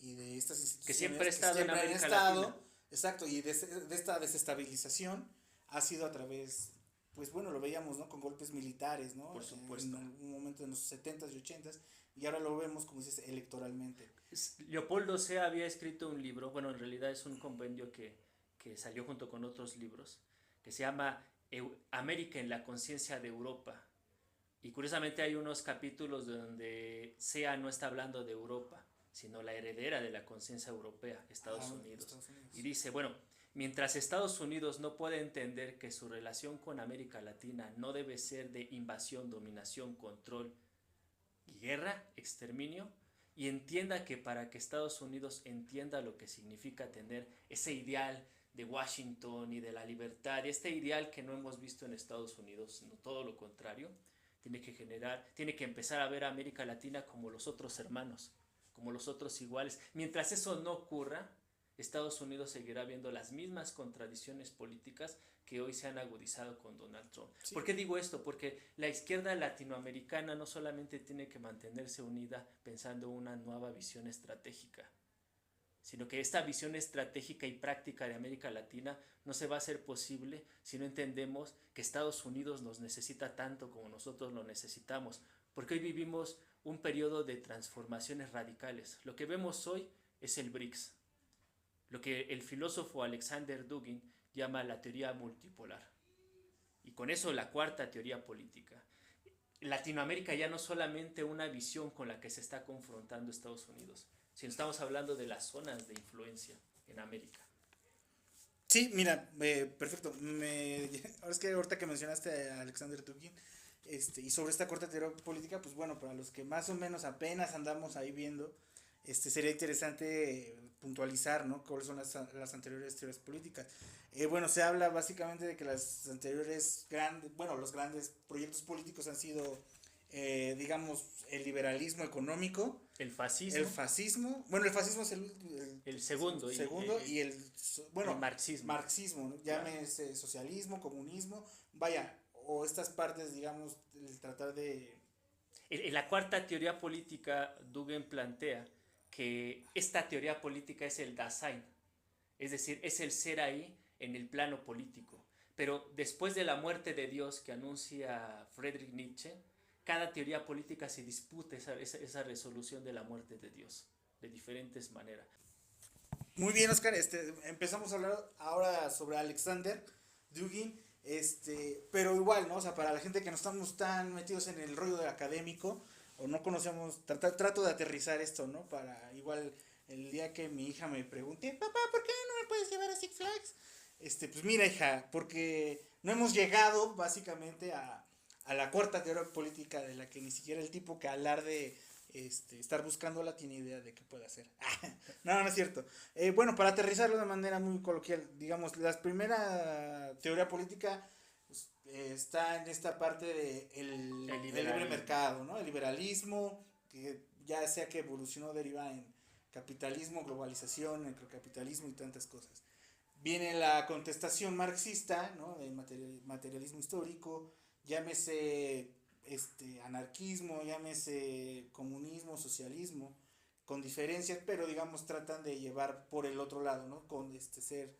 y de estas instituciones que siempre ha estado en América Latina. Exacto, y de esta desestabilización ha sido a través, pues bueno, lo veíamos, ¿no? Con golpes militares, ¿no? Por supuesto. En algún momento en los 70s y 80s, y ahora lo vemos, como dices, electoralmente. Leopoldo Sea había escrito un libro, bueno, en realidad es un compendio que salió junto con otros libros, que se llama América en la conciencia de Europa. Y curiosamente hay unos capítulos donde Sea no está hablando de Europa, sino la heredera de la conciencia europea, Estados Unidos. Y dice, bueno, mientras Estados Unidos no puede entender que su relación con América Latina no debe ser de invasión, dominación, control y guerra, exterminio, y entienda que para que Estados Unidos entienda lo que significa tener ese ideal de Washington y de la libertad, este ideal que no hemos visto en Estados Unidos, sino todo lo contrario, tiene que empezar a ver a América Latina como los otros hermanos, como los otros iguales. Mientras eso no ocurra, Estados Unidos seguirá viendo las mismas contradicciones políticas que hoy se han agudizado con Donald Trump. Sí. ¿Por qué digo esto? Porque la izquierda latinoamericana no solamente tiene que mantenerse unida pensando en una nueva visión estratégica, sino que esta visión estratégica y práctica de América Latina no se va a hacer posible si no entendemos que Estados Unidos nos necesita tanto como nosotros lo necesitamos, porque hoy vivimos un periodo de transformaciones radicales. Lo que vemos hoy es el BRICS, lo que el filósofo Alexander Dugin llama la teoría multipolar, y con eso la cuarta teoría política. Latinoamérica ya no solamente una visión con la que se está confrontando Estados Unidos, sino estamos hablando de las zonas de influencia en América. Sí, mira, perfecto. Ahora es que ahorita que mencionaste a Alexander Dugin, y sobre esta cuarta teoría política, pues bueno, para los que más o menos apenas andamos ahí viendo, sería interesante puntualizar, ¿no? Cuáles son las anteriores teorías políticas. Bueno, se habla básicamente de que las anteriores los grandes proyectos políticos han sido, digamos, el liberalismo económico, el fascismo. El fascismo es el segundo. Y el marxismo. ¿no? Llámese socialismo, comunismo, vaya, o estas partes, digamos, el tratar de... En la cuarta teoría política, Dugin plantea que esta teoría política es el Dasein, es decir, es el ser ahí en el plano político. Pero después de la muerte de Dios que anuncia Friedrich Nietzsche, cada teoría política se disputa esa resolución de la muerte de Dios, de diferentes maneras. Muy bien, Oscar, empezamos a hablar ahora sobre Alexander Dugin, pero igual, ¿no? O sea, para la gente que no estamos tan metidos en el rollo de académico, o no conocemos, trato de aterrizar esto, ¿no? Para igual el día que mi hija me pregunte, papá, ¿por qué no me puedes llevar a Six Flags? Pues mira, hija, porque no hemos llegado básicamente a la cuarta teoría política, de la que ni siquiera el tipo que alarde estar buscándola tiene idea de qué puede hacer. No es cierto. Bueno, para aterrizarlo de manera muy coloquial, digamos, la primera teoría política está en esta parte de el libre mercado, ¿no? El liberalismo, que ya sea que evolucionó, deriva en capitalismo, globalización, microcapitalismo y tantas cosas. Viene la contestación marxista, ¿no? El materialismo histórico, llámese anarquismo, llámese comunismo, socialismo, con diferencias, pero digamos tratan de llevar por el otro lado, ¿no? Con ser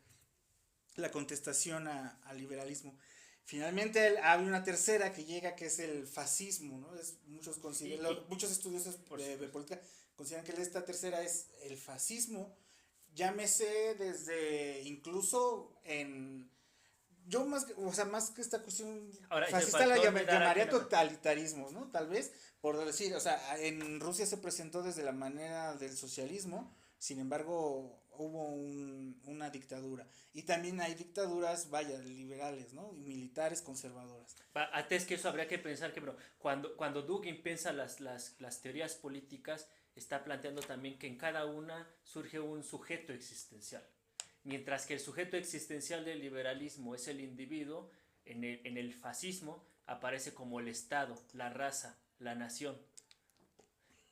la contestación al liberalismo. Finalmente hay una tercera que llega, que es el fascismo, ¿no? Muchos estudiosos de política consideran que esta tercera es el fascismo, llámese desde incluso en... Yo más que esta cuestión Ahora, fascista la llamaría una... totalitarismo, ¿no? Tal vez, por decir, o sea, en Rusia se presentó desde la manera del socialismo, sin embargo, hubo una dictadura. Y también hay dictaduras, vaya, liberales, ¿no? Y militares conservadoras. Antes que eso habría que pensar que, bro, cuando Dugin piensa las teorías políticas, está planteando también que en cada una surge un sujeto existencial. Mientras que el sujeto existencial del liberalismo es el individuo, en el fascismo aparece como el Estado, la raza, la nación.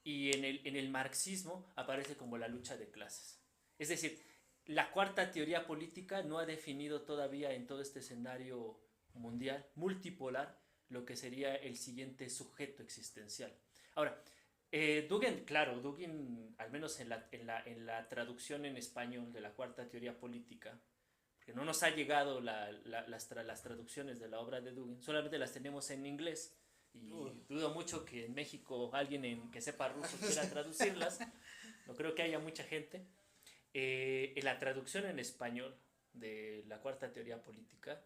Y en el marxismo aparece como la lucha de clases. Es decir, la cuarta teoría política no ha definido todavía en todo este escenario mundial, multipolar, lo que sería el siguiente sujeto existencial. Ahora, Dugin, al menos en la traducción en español de la cuarta teoría política, que no nos ha llegado las traducciones de la obra de Dugin, solamente las tenemos en inglés, y dudo mucho que en México alguien que sepa ruso quiera traducirlas, no creo que haya mucha gente. En la traducción en español de la cuarta teoría política,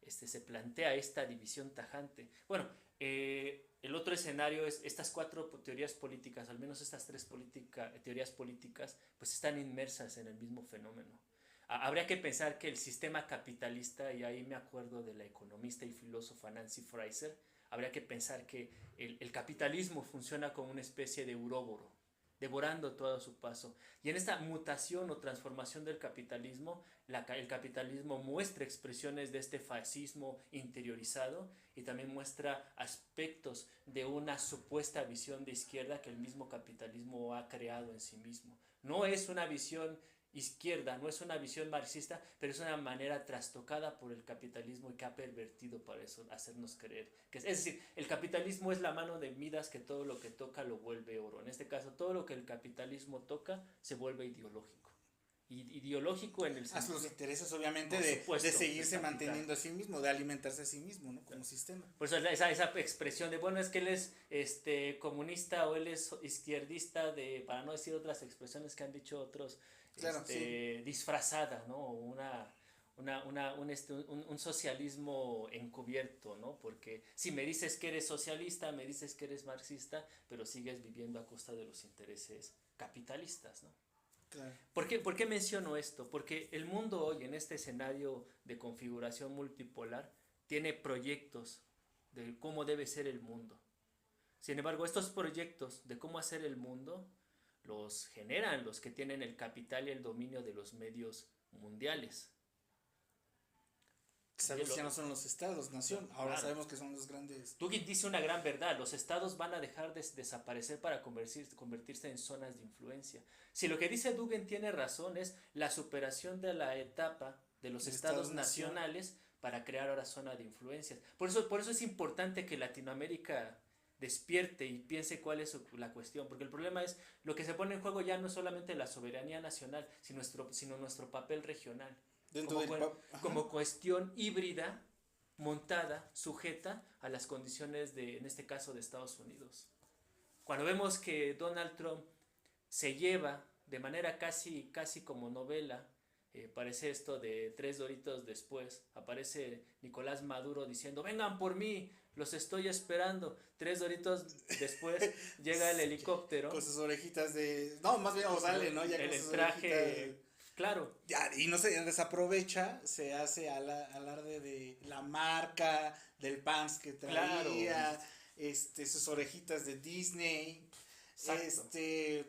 se plantea esta división tajante. Bueno, el otro escenario es estas cuatro teorías políticas, al menos estas tres teorías políticas, pues están inmersas en el mismo fenómeno. Habría que pensar que el sistema capitalista, y ahí me acuerdo de la economista y filósofa Nancy Fraser, habría que pensar que el capitalismo funciona como una especie de uróboro, devorando todo a su paso. Y en esta mutación o transformación del capitalismo, el capitalismo muestra expresiones de este fascismo interiorizado y también muestra aspectos de una supuesta visión de izquierda que el mismo capitalismo ha creado en sí mismo. No es una visión izquierda, no es una visión marxista, pero es una manera trastocada por el capitalismo y que ha pervertido para eso, hacernos creer. Es decir, el capitalismo es la mano de Midas que todo lo que toca lo vuelve oro. En este caso, todo lo que el capitalismo toca se vuelve ideológico. Ideológico en el sentido... los intereses, obviamente, de seguirse manteniendo a sí mismo, de alimentarse a sí mismo, ¿no? Como sistema. Por eso esa expresión de, bueno, es que él es comunista o él es izquierdista, para no decir otras expresiones que han dicho otros, claro, sí. Disfrazada, ¿no? Un socialismo encubierto, ¿no? Porque si me dices que eres socialista, me dices que eres marxista, pero sigues viviendo a costa de los intereses capitalistas, ¿no? Claro. ¿Por qué menciono esto? Porque el mundo hoy, en este escenario de configuración multipolar, tiene proyectos de cómo debe ser el mundo. Sin embargo, estos proyectos de cómo hacer el mundo los generan los que tienen el capital y el dominio de los medios mundiales. Sabemos que ya no son los estados, nación, ahora claro. Sabemos que son los grandes... Dugin dice una gran verdad, los estados van a dejar de desaparecer para convertirse en zonas de influencia. Si lo que dice Dugin tiene razón, es la superación de la etapa de los estados nacionales para crear ahora zona de influencias. Por eso es importante que Latinoamérica despierte y piense cuál es la cuestión, porque el problema es, lo que se pone en juego ya no es solamente la soberanía nacional, sino nuestro papel regional. Como cuestión híbrida, montada, sujeta a las condiciones en este caso, de Estados Unidos. Cuando vemos que Donald Trump se lleva de manera casi como novela, parece esto de 3 doritos después, aparece Nicolás Maduro diciendo, vengan por mí, los estoy esperando. 3 doritos después llega el helicóptero. Con sus orejitas de... No, más bien sale, ¿no? Ya el traje... Claro. Ya, y no se desaprovecha, se hace alarde de la marca, del pants que traía, claro. Sus orejitas de Disney. Exacto.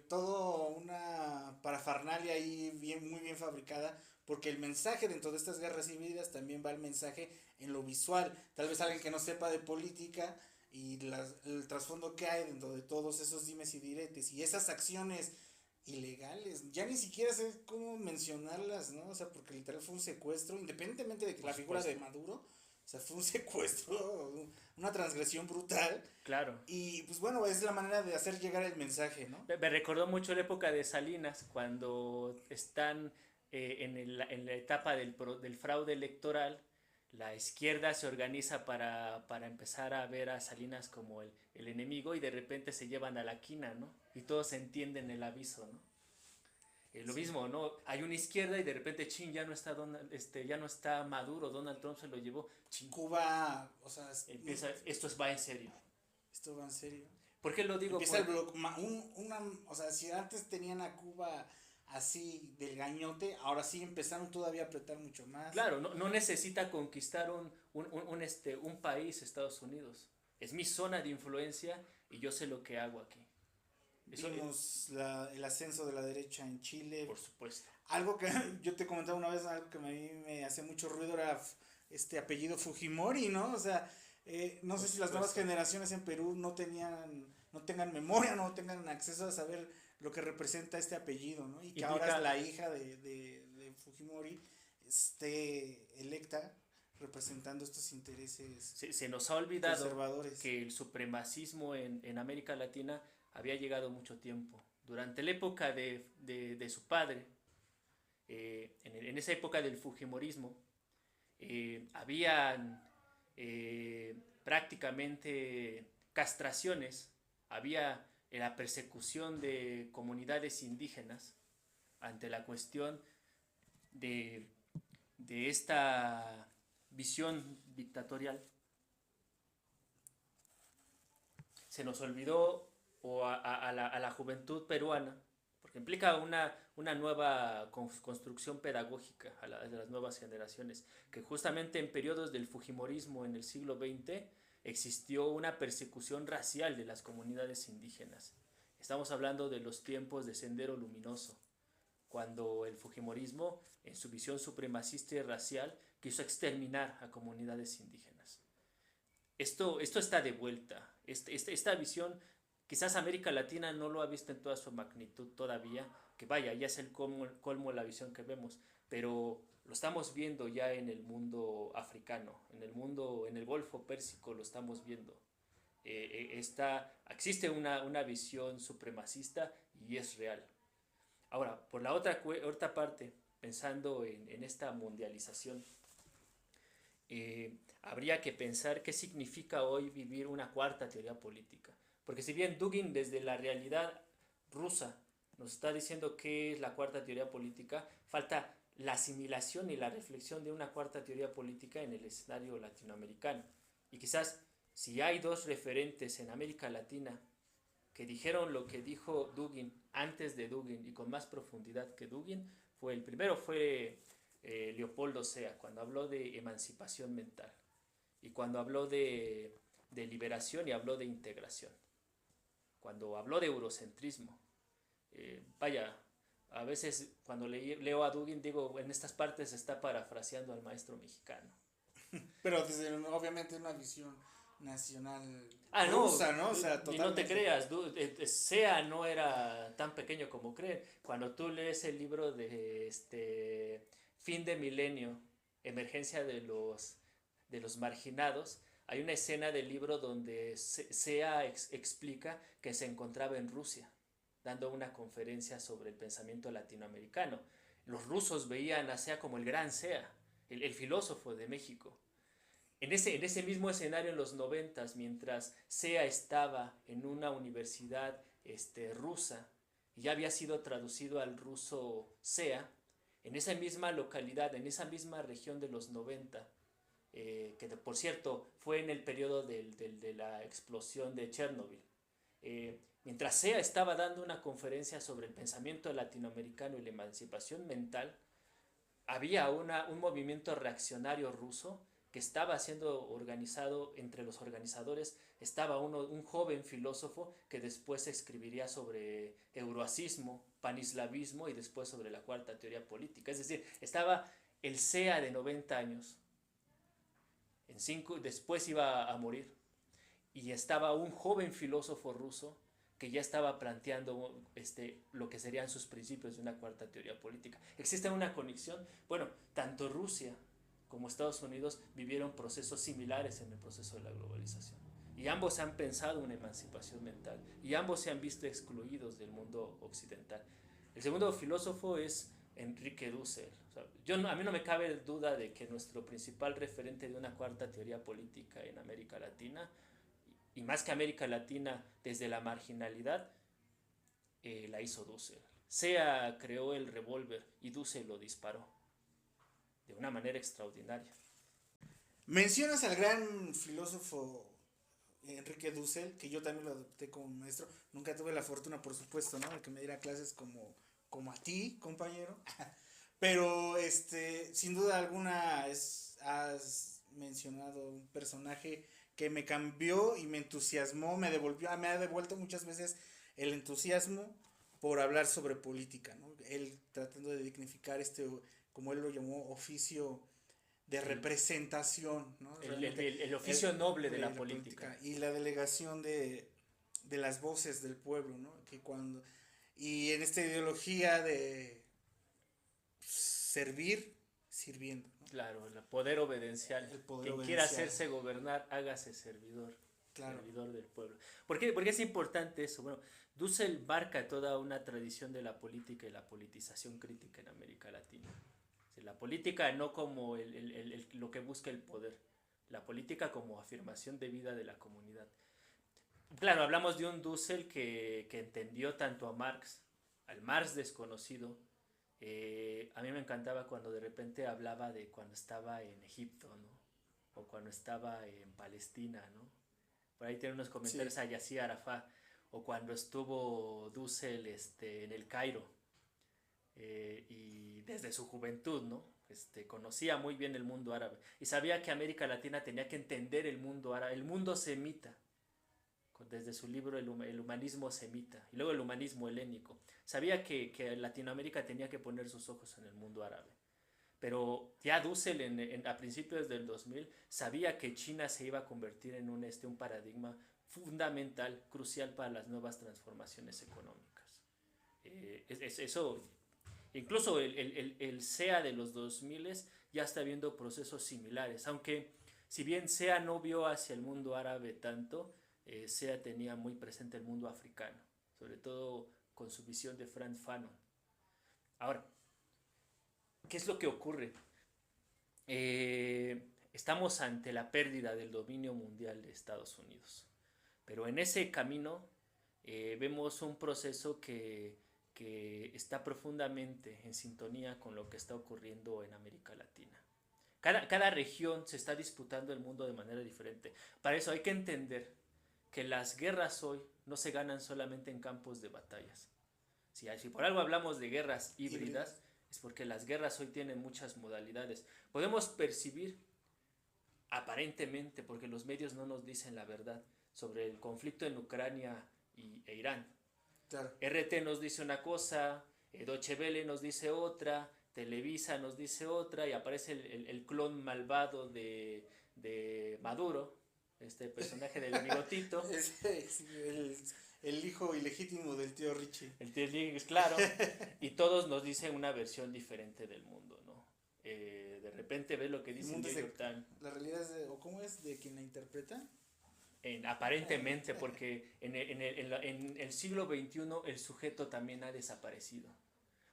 Todo una parafernalia ahí muy bien fabricada, porque el mensaje dentro de estas guerras híbridas también va el mensaje en lo visual. Tal vez alguien que no sepa de política y el trasfondo que hay dentro de todos esos dimes y diretes y esas acciones ilegales, ya ni siquiera sé cómo mencionarlas, ¿no? O sea, porque literal fue un secuestro, independientemente de que la figura de Maduro, o sea, fue un secuestro, una transgresión brutal. Claro. Y pues bueno, es la manera de hacer llegar el mensaje, ¿no? Me recordó mucho la época de Salinas, cuando están en la etapa del fraude electoral, la izquierda se organiza para empezar a ver a Salinas como el enemigo y de repente se llevan a la quina, ¿no? Y todos entienden el aviso, ¿no? Lo Sí. mismo, ¿no? Hay una izquierda y de repente, chin, ya no está ya no está Maduro, Donald Trump se lo llevó, chin, Cuba, o sea, empieza, va en serio. esto va en serio. ¿Por qué lo digo? Empieza el bloque, o sea, si antes tenían a Cuba así del gañote, ahora sí empezaron todavía a apretar mucho más. Claro, no necesita conquistar un país, Estados Unidos. Es mi zona de influencia y yo sé lo que hago aquí. Eso, Vimos el ascenso de la derecha en Chile. por supuesto. Algo que yo te comentaba una vez, algo que a mí me hacía mucho ruido era este apellido Fujimori, ¿no? O sea, no sé si las nuevas generaciones en Perú no tengan memoria, no tengan acceso a saber lo que representa este apellido, ¿no? Y que ahora es la hija de Fujimori esté electa representando estos intereses se nos ha olvidado conservadores. que el supremacismo en América Latina había llegado mucho tiempo. Durante la época de su padre, en esa época del Fujimorismo, habían prácticamente castraciones, había la persecución de comunidades indígenas ante la cuestión de esta visión dictatorial. Se nos olvidó o a la juventud peruana, porque implica una nueva construcción pedagógica de las nuevas generaciones, que justamente en periodos del Fujimorismo en el siglo XX existió una persecución racial de las comunidades indígenas. Estamos hablando de los tiempos de Sendero Luminoso, cuando el Fujimorismo, en su visión supremacista y racial, quiso exterminar a comunidades indígenas. Esto está de vuelta. Esta visión, quizás América Latina no lo ha visto en toda su magnitud todavía, que vaya, ya es el colmo de la visión que vemos, pero lo estamos viendo ya en el mundo africano, en el Golfo Pérsico lo estamos viendo. Existe una visión supremacista y es real. Ahora, por la otra parte, pensando en esta mundialización, habría que pensar qué significa hoy vivir una cuarta teoría política. Porque si bien Dugin desde la realidad rusa nos está diciendo qué es la cuarta teoría política, falta la asimilación y la reflexión de una cuarta teoría política en el escenario latinoamericano. Y quizás si hay dos referentes en América Latina que dijeron lo que dijo Dugin antes de Dugin y con más profundidad que Dugin, el primero fue Leopoldo Sea, cuando habló de emancipación mental y cuando habló de liberación y habló de integración, cuando habló de eurocentrismo. Vaya, a veces cuando leo a Dugin digo, en estas partes está parafraseando al maestro mexicano. Pero desde obviamente una visión nacional rusa, ¿no? O sea, totalmente. Y no te creas, Sea no era tan pequeño como creen. Cuando tú lees el libro de Fin de Milenio, Emergencia de los Marginados, hay una escena del libro donde Sea explica que se encontraba en Rusia, dando una conferencia sobre el pensamiento latinoamericano. Los rusos veían a Sea como el gran Sea, el filósofo de México. En ese mismo escenario en los 90, mientras Sea estaba en una universidad rusa y ya había sido traducido al ruso Sea, en esa misma localidad, en esa misma región de los 90, que por cierto fue en el periodo de la explosión de Chernobyl, mientras Sea estaba dando una conferencia sobre el pensamiento latinoamericano y la emancipación mental, había un movimiento reaccionario ruso que estaba siendo organizado. Entre los organizadores estaba un joven filósofo que después escribiría sobre euroasismo, panislavismo y después sobre la cuarta teoría política. Es decir, estaba el Sea de 90 años, después iba a morir, y estaba un joven filósofo ruso que ya estaba planteando lo que serían sus principios de una cuarta teoría política. ¿Existe una conexión? Bueno, tanto Rusia como Estados Unidos vivieron procesos similares en el proceso de la globalización. Y ambos han pensado una emancipación mental. Y ambos se han visto excluidos del mundo occidental. El segundo filósofo es Enrique Dussel. O sea, a mí no me cabe duda de que nuestro principal referente de una cuarta teoría política en América Latina, y más que América Latina, desde la marginalidad, la hizo Dussel. Sea creó el revólver y Dussel lo disparó de una manera extraordinaria. Mencionas al gran filósofo Enrique Dussel, que yo también lo adopté como maestro. Nunca tuve la fortuna, por supuesto, ¿no? De que me diera clases como a ti, compañero. Pero, sin duda alguna, has mencionado un personaje que me cambió y me entusiasmó, me ha devuelto muchas veces el entusiasmo por hablar sobre política, ¿no? Él tratando de dignificar como él lo llamó, oficio de El, representación, ¿no? Realmente, el oficio noble de la la política. política y la delegación de las voces del pueblo, ¿no? Y en esta ideología de servir sirviendo, ¿no? Claro, el poder obedencial. El poder Quien quiera obedencial. hacerse gobernar, hágase servidor. Claro. Servidor del pueblo. ¿Por qué es importante eso? Bueno, Dussel marca toda una tradición de la política y la politización crítica en América Latina. O sea, la política no como lo que busca el poder, la política como afirmación de vida de la comunidad. Claro, hablamos de un Dussel que entendió tanto a Marx, al Marx desconocido. A mí me encantaba cuando de repente hablaba de cuando estaba en Egipto, ¿no? O cuando estaba en Palestina, ¿no? Por ahí tiene unos comentarios Sí. a Yasser Arafat. O cuando estuvo Dussel en el Cairo. Y desde su juventud, ¿no? Conocía muy bien el mundo árabe. Y sabía que América Latina tenía que entender el mundo árabe, el mundo semita, desde su libro El humanismo semita y luego el humanismo helénico. Sabía que Latinoamérica tenía que poner sus ojos en el mundo árabe. Pero ya Dussel a principios del 2000 sabía que China se iba a convertir en un paradigma fundamental, crucial para las nuevas transformaciones económicas. Eso, incluso el SEA de los 2000 ya está viendo procesos similares, aunque si bien SEA no vio hacia el mundo árabe tanto, SEA tenía muy presente el mundo africano, sobre todo con su visión de Frank Fanon. Ahora, ¿qué es lo que ocurre? Estamos ante la pérdida del dominio mundial de Estados Unidos, pero en ese camino vemos un proceso que está profundamente en sintonía con lo que está ocurriendo en América Latina. Cada región se está disputando el mundo de manera diferente. Para eso hay que entender que las guerras hoy no se ganan solamente en campos de batallas. Si por algo hablamos de guerras híbridas, es porque las guerras hoy tienen muchas modalidades. Podemos percibir aparentemente, porque los medios no nos dicen la verdad, sobre el conflicto en Ucrania e Irán. Claro. RT nos dice una cosa, Deutsche Welle nos dice otra, Televisa nos dice otra, y aparece el clon malvado de Maduro, este personaje del bigotito. El hijo ilegítimo del tío Richie. El tío Richie, claro. Y todos nos dicen una versión diferente del mundo, ¿no? De repente ves lo que dice el New York Times. La realidad es o ¿cómo es de quien la interpreta? Aparentemente, porque en el siglo XXI el sujeto también ha desaparecido.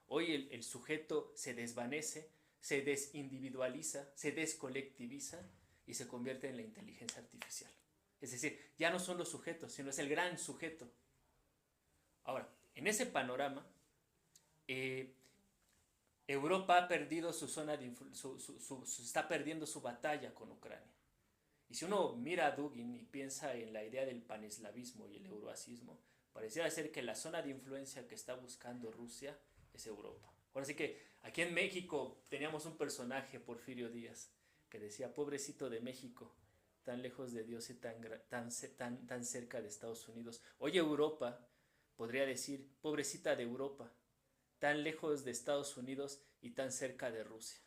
Hoy el sujeto se desvanece, se desindividualiza, se descolectiviza y se convierte en la inteligencia artificial. Es decir, ya no son los sujetos, sino es el gran sujeto. Ahora, en ese panorama, Europa ha perdido su zona de está perdiendo su batalla con Ucrania. Y si uno mira a Dugin y piensa en la idea del paneslavismo y el euroasismo, pareciera ser que la zona de influencia que está buscando Rusia es Europa. Ahora sí que aquí en México teníamos un personaje, Porfirio Díaz, que decía, pobrecito de México, tan lejos de Dios y tan cerca de Estados Unidos. Hoy Europa podría decir, pobrecita de Europa, tan lejos de Estados Unidos y tan cerca de Rusia.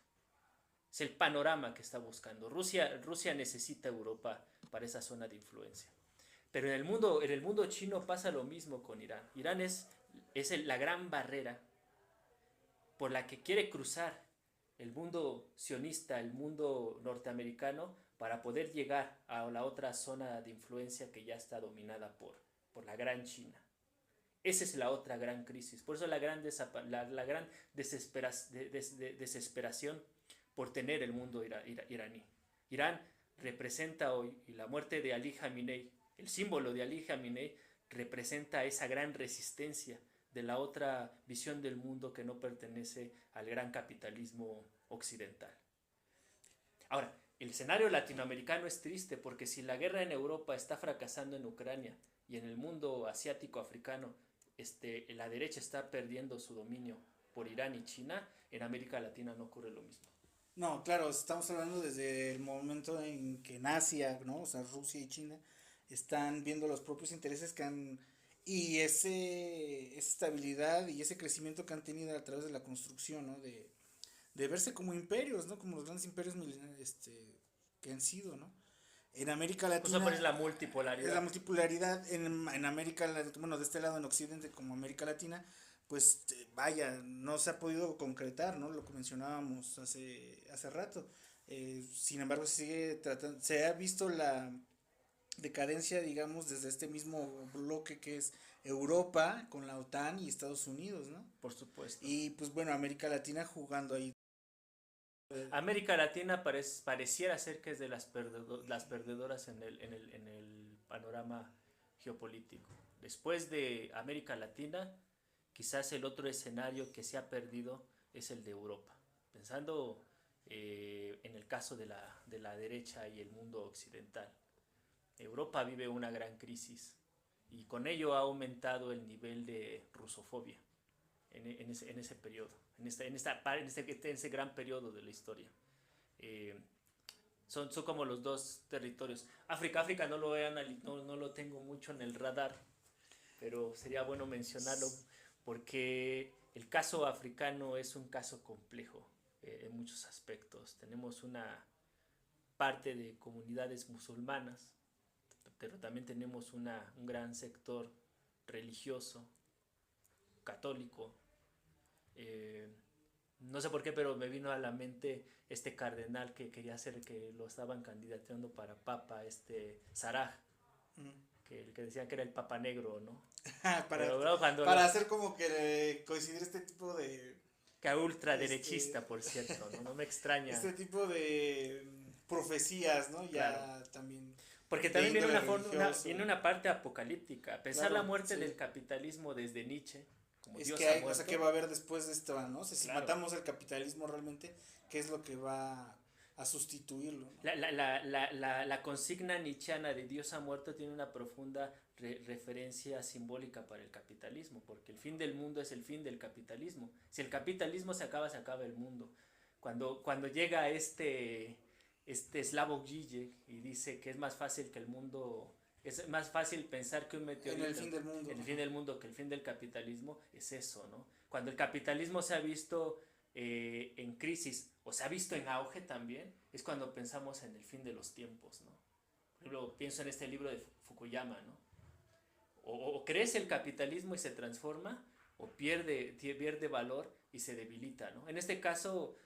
Es el panorama que está buscando. Rusia necesita Europa para esa zona de influencia. Pero en el mundo chino pasa lo mismo con Irán. Irán es la gran barrera por la que quiere cruzar el mundo sionista, el mundo norteamericano, para poder llegar a la otra zona de influencia que ya está dominada por la gran China. Esa es la otra gran crisis. Por eso la gran desesperación por tener el mundo iraní. Irán representa hoy, y la muerte de Ali Khamenei, el símbolo de Ali Khamenei, representa esa gran resistencia de la otra visión del mundo que no pertenece al gran capitalismo occidental. Ahora, el escenario latinoamericano es triste porque si la guerra en Europa está fracasando en Ucrania y en el mundo asiático africano la derecha está perdiendo su dominio por Irán y China, en América Latina no ocurre lo mismo. No, claro, estamos hablando desde el momento en que en Asia, ¿no? O sea, Rusia y China están viendo los propios intereses que han y esa estabilidad y ese crecimiento que han tenido a través de la construcción, ¿no? De verse como imperios, ¿no? Como los grandes imperios que han sido, ¿no? En América Pues eso Latina es la es la multipolaridad. multipolaridad en América Latina, bueno, de este lado en Occidente como América Latina, pues vaya, no se ha podido concretar, ¿no? Lo que mencionábamos hace rato. Sin embargo, se ha visto la decadencia, digamos, desde este mismo bloque que es Europa con la OTAN y Estados Unidos, ¿no? Por supuesto. Y pues bueno, América Latina jugando ahí. América Latina pareciera ser que es de las perdedoras en el panorama geopolítico. Después de América Latina, quizás el otro escenario que se ha perdido es el de Europa. Pensando en el caso de la derecha y el mundo occidental. Europa vive una gran crisis y con ello ha aumentado el nivel de rusofobia en ese periodo, en ese gran periodo de la historia. Eh, son como los dos territorios. África no lo tengo mucho en el radar, pero sería bueno mencionarlo porque el caso africano es un caso complejo en muchos aspectos. Tenemos una parte de comunidades musulmanas, pero también tenemos un gran sector religioso, católico. No sé por qué, pero me vino a la mente este cardenal que quería hacer, que lo estaban candidateando para papa, Saraj, que decían que era el papa negro, ¿no? para, Pero luego para hacer como que coincidir este tipo de que ultraderechista, por cierto, ¿no? No me extraña. este tipo de profecías, ¿no? Claro. Ya también Porque de también índole viene una parte apocalíptica. Pensar Claro, la muerte sí. del capitalismo desde Nietzsche, como Es Dios que ha hay, o sea, muerto. ¿qué va a haber después de esto, no? O sea, si Claro. matamos el capitalismo realmente, ¿qué es lo que va a sustituirlo? ¿No? La consigna nietzscheana de Dios ha muerto tiene una profunda referencia simbólica para el capitalismo, porque el fin del mundo es el fin del capitalismo. Si el capitalismo se acaba el mundo. Cuando llega Slavoj Žižek y dice que es más fácil que el mundo, es más fácil pensar que un meteorito En el fin del mundo. en el fin del mundo que el fin del capitalismo, es eso, ¿no? Cuando el capitalismo se ha visto en crisis o se ha visto en auge también, es cuando pensamos en el fin de los tiempos, ¿no? Por ejemplo, pienso en este libro de Fukuyama, ¿no? O crece el capitalismo y se transforma, o pierde valor y se debilita, ¿no? En este caso,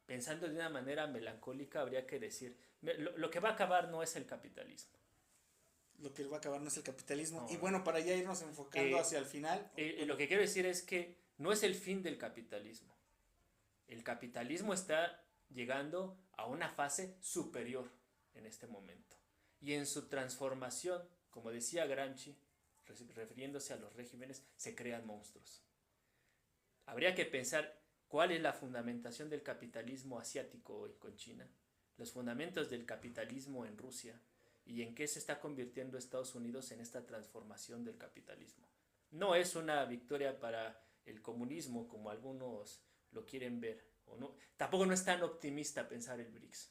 pensando de una manera melancólica, habría que decir, lo que va a acabar no es el capitalismo. Lo que va a acabar no es el capitalismo. No, y bueno, para ya irnos enfocando hacia el final. Lo que quiero decir es que no es el fin del capitalismo. El capitalismo está llegando a una fase superior en este momento. Y en su transformación, como decía Gramsci, refiriéndose a los regímenes, se crean monstruos. Habría que pensar cuál es la fundamentación del capitalismo asiático hoy con China, los fundamentos del capitalismo en Rusia y en qué se está convirtiendo Estados Unidos en esta transformación del capitalismo. No es una victoria para el comunismo como algunos lo quieren ver. O no, tampoco no es tan optimista pensar el BRICS.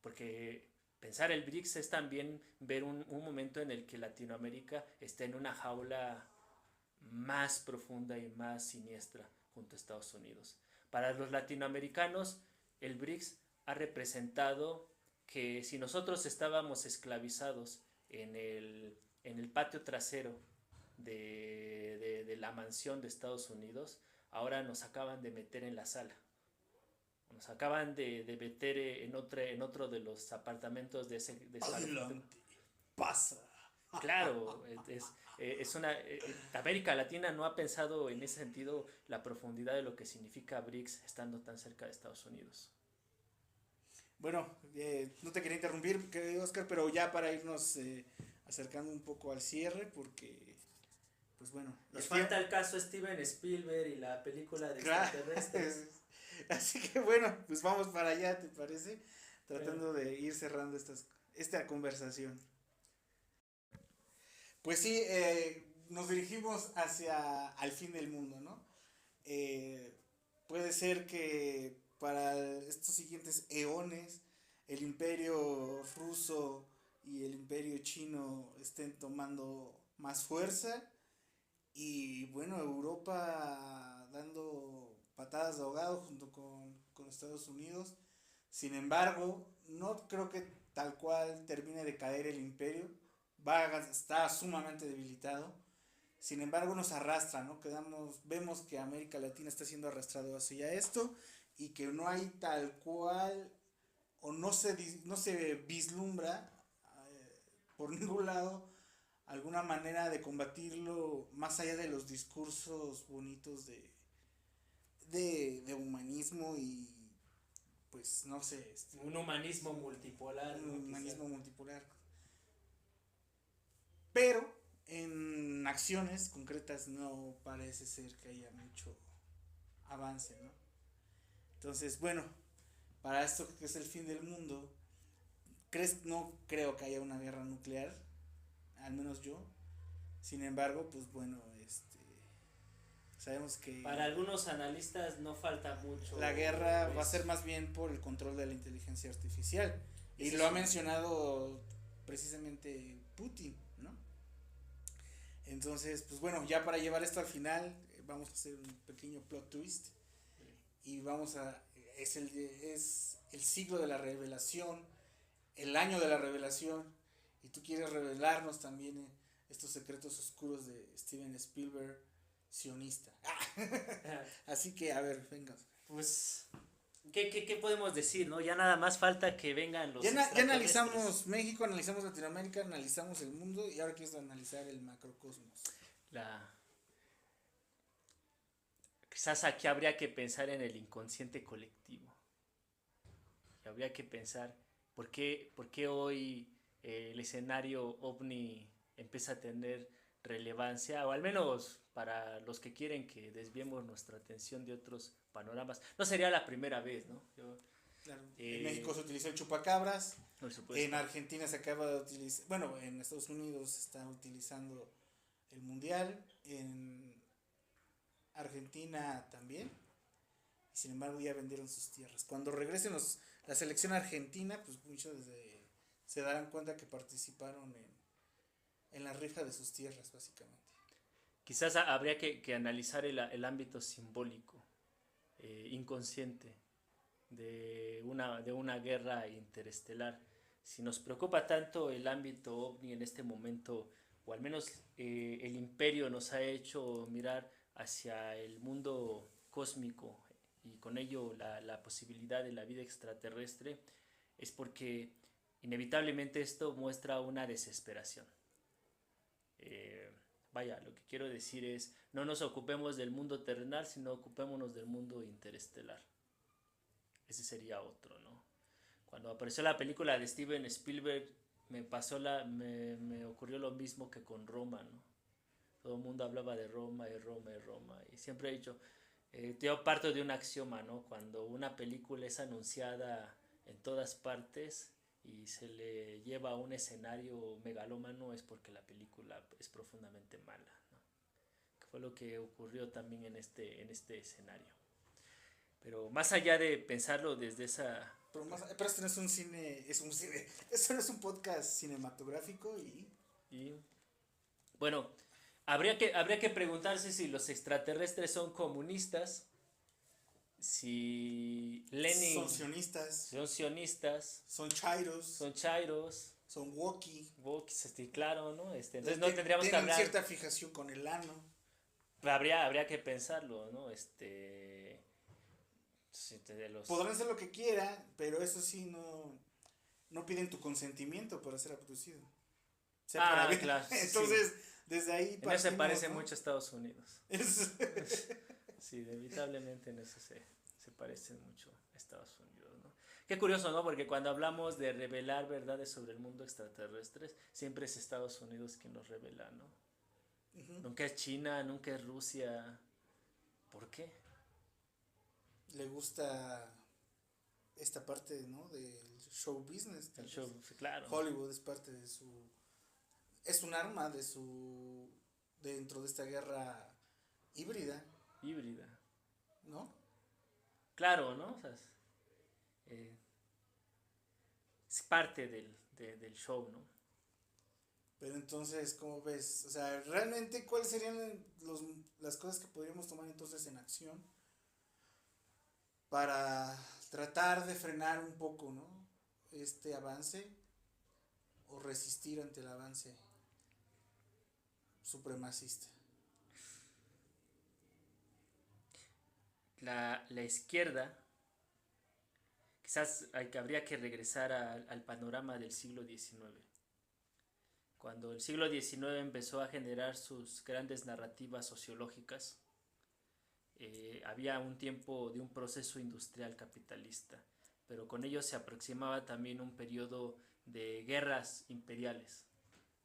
Porque pensar el BRICS es también ver un momento en el que Latinoamérica está en una jaula más profunda y más siniestra junto a Estados Unidos. Para los latinoamericanos, el BRICS ha representado que si nosotros estábamos esclavizados en el patio trasero de la mansión de Estados Unidos, ahora nos acaban de meter en la sala. Nos acaban de meter en otro de los apartamentos de ese Adelante, pasa. Claro, es una... América Latina no ha pensado en ese sentido la profundidad de lo que significa BRICS estando tan cerca de Estados Unidos. Bueno, no te quería interrumpir, querido Oscar, pero ya para irnos acercando un poco al cierre, porque, pues bueno, Nos falta el caso Steven Spielberg y la película de claro. extraterrestres. Así que bueno, pues vamos para allá, ¿te parece? Tratando Bueno, de ir cerrando esta conversación. Pues sí, nos dirigimos hacia al fin del mundo, ¿no? Eh, Puede ser que para estos siguientes eones el imperio ruso y el imperio chino estén tomando más fuerza y bueno, Europa dando patadas de ahogado junto con Estados Unidos. Sin embargo, no creo que tal cual termine de caer el imperio. Está sumamente debilitado. Sin embargo, nos arrastra, ¿no? Vemos que América Latina está siendo arrastrado hacia esto y que no hay tal cual o no se vislumbra por ningún lado alguna manera de combatirlo más allá de los discursos bonitos de humanismo y pues no sé, un humanismo multipolar, un ¿no? Quizá. humanismo multipolar. Pero en acciones concretas no parece ser que haya mucho avance, ¿no? Entonces, bueno, para esto que es el fin del mundo, no creo que haya una guerra nuclear, al menos yo. Sin embargo, pues bueno, sabemos Para que algunos analistas no falta mucho, la guerra va a Luis. ser más bien por el control de la inteligencia artificial. Y Ese lo es ha un... mencionado precisamente Putin, ¿no? Entonces, pues bueno, ya para llevar esto al final, vamos a hacer un pequeño plot twist. Y vamos a. Es el siglo de la revelación, el año de la revelación. Y tú quieres revelarnos también estos secretos oscuros de Steven Spielberg, sionista. Así que, a ver, venga. Pues, ¿qué podemos decir, no? Ya nada más falta que vengan los Ya extraterrestres. analizamos México, analizamos Latinoamérica, analizamos el mundo y ahora quieres analizar el macrocosmos. La... Quizás aquí habría que pensar en el inconsciente colectivo. Y habría que pensar por qué hoy el escenario ovni empieza a tener relevancia, o al menos para los que quieren que desviemos nuestra atención de otros panoramas. No sería la primera vez, ¿no? Claro, en México Eh, se utilizó el chupacabras, por en supuesto. Argentina se acaba de utilizar, bueno, en Estados Unidos se está utilizando el mundial, en Argentina también, y sin embargo ya vendieron sus tierras. Cuando regresen la selección argentina, pues muchos se darán cuenta que participaron en la rifa de sus tierras, básicamente. Quizás habría que analizar el ámbito simbólico, inconsciente, de una guerra interestelar. Si nos preocupa tanto el ámbito ovni en este momento, o al menos el imperio nos ha hecho mirar hacia el mundo cósmico y con ello la posibilidad de la vida extraterrestre, es porque inevitablemente esto muestra una desesperación. Eh, Vaya, lo que quiero decir es, no nos ocupemos del mundo terrenal, sino ocupémonos del mundo interestelar. Ese sería otro, ¿no? Cuando apareció la película de Steven Spielberg, me ocurrió lo mismo que con Roma, ¿no? Todo el mundo hablaba de Roma y Roma y Roma. Y siempre he dicho, yo parto de un axioma, ¿no? Cuando una película es anunciada en todas partes y se le lleva a un escenario megalómano es porque la película es profundamente mala, ¿no? Que fue lo que ocurrió también en este escenario. Pero más allá de pensarlo desde esa... Pero esto no es un cine, esto no es un podcast cinematográfico Y bueno, habría que preguntarse si los extraterrestres son comunistas, si son Lenin sionistas, son sionistas, son chairos, son chairos, son woki, claro, ¿no? Entonces no tendríamos que tienen hablar, cierta fijación con el ano. habría que pensarlo, ¿no? De los... Podrán hacer lo que quieran, pero eso sí no piden tu consentimiento para ser abducido. sea para bien. Claro. Entonces, desde ahí En eso se parece ¿no? mucho a Estados Unidos. Sí, inevitablemente en eso se parece mucho a Estados Unidos, ¿no? Qué curioso, ¿no? Porque cuando hablamos de revelar verdades sobre el mundo extraterrestres, siempre es Estados Unidos quien los revela, ¿no? Nunca es China, nunca es Rusia. ¿Por qué? Le gusta esta parte, ¿no? Del show business. El show, claro. Hollywood es parte de su... Es un arma de su... dentro de esta guerra híbrida. Híbrida. ¿No? Claro, ¿no? O sea, es parte del show, ¿no? Pero entonces, ¿cómo ves? O sea, realmente, ¿cuáles serían las cosas que podríamos tomar entonces en acción para tratar de frenar un poco, ¿no? Este avance o resistir ante el avance supremacista. La izquierda, quizás habría que regresar al panorama del siglo XIX. Cuando el siglo XIX empezó a generar sus grandes narrativas sociológicas, había un tiempo de un proceso industrial capitalista, pero con ello se aproximaba también un periodo de guerras imperiales.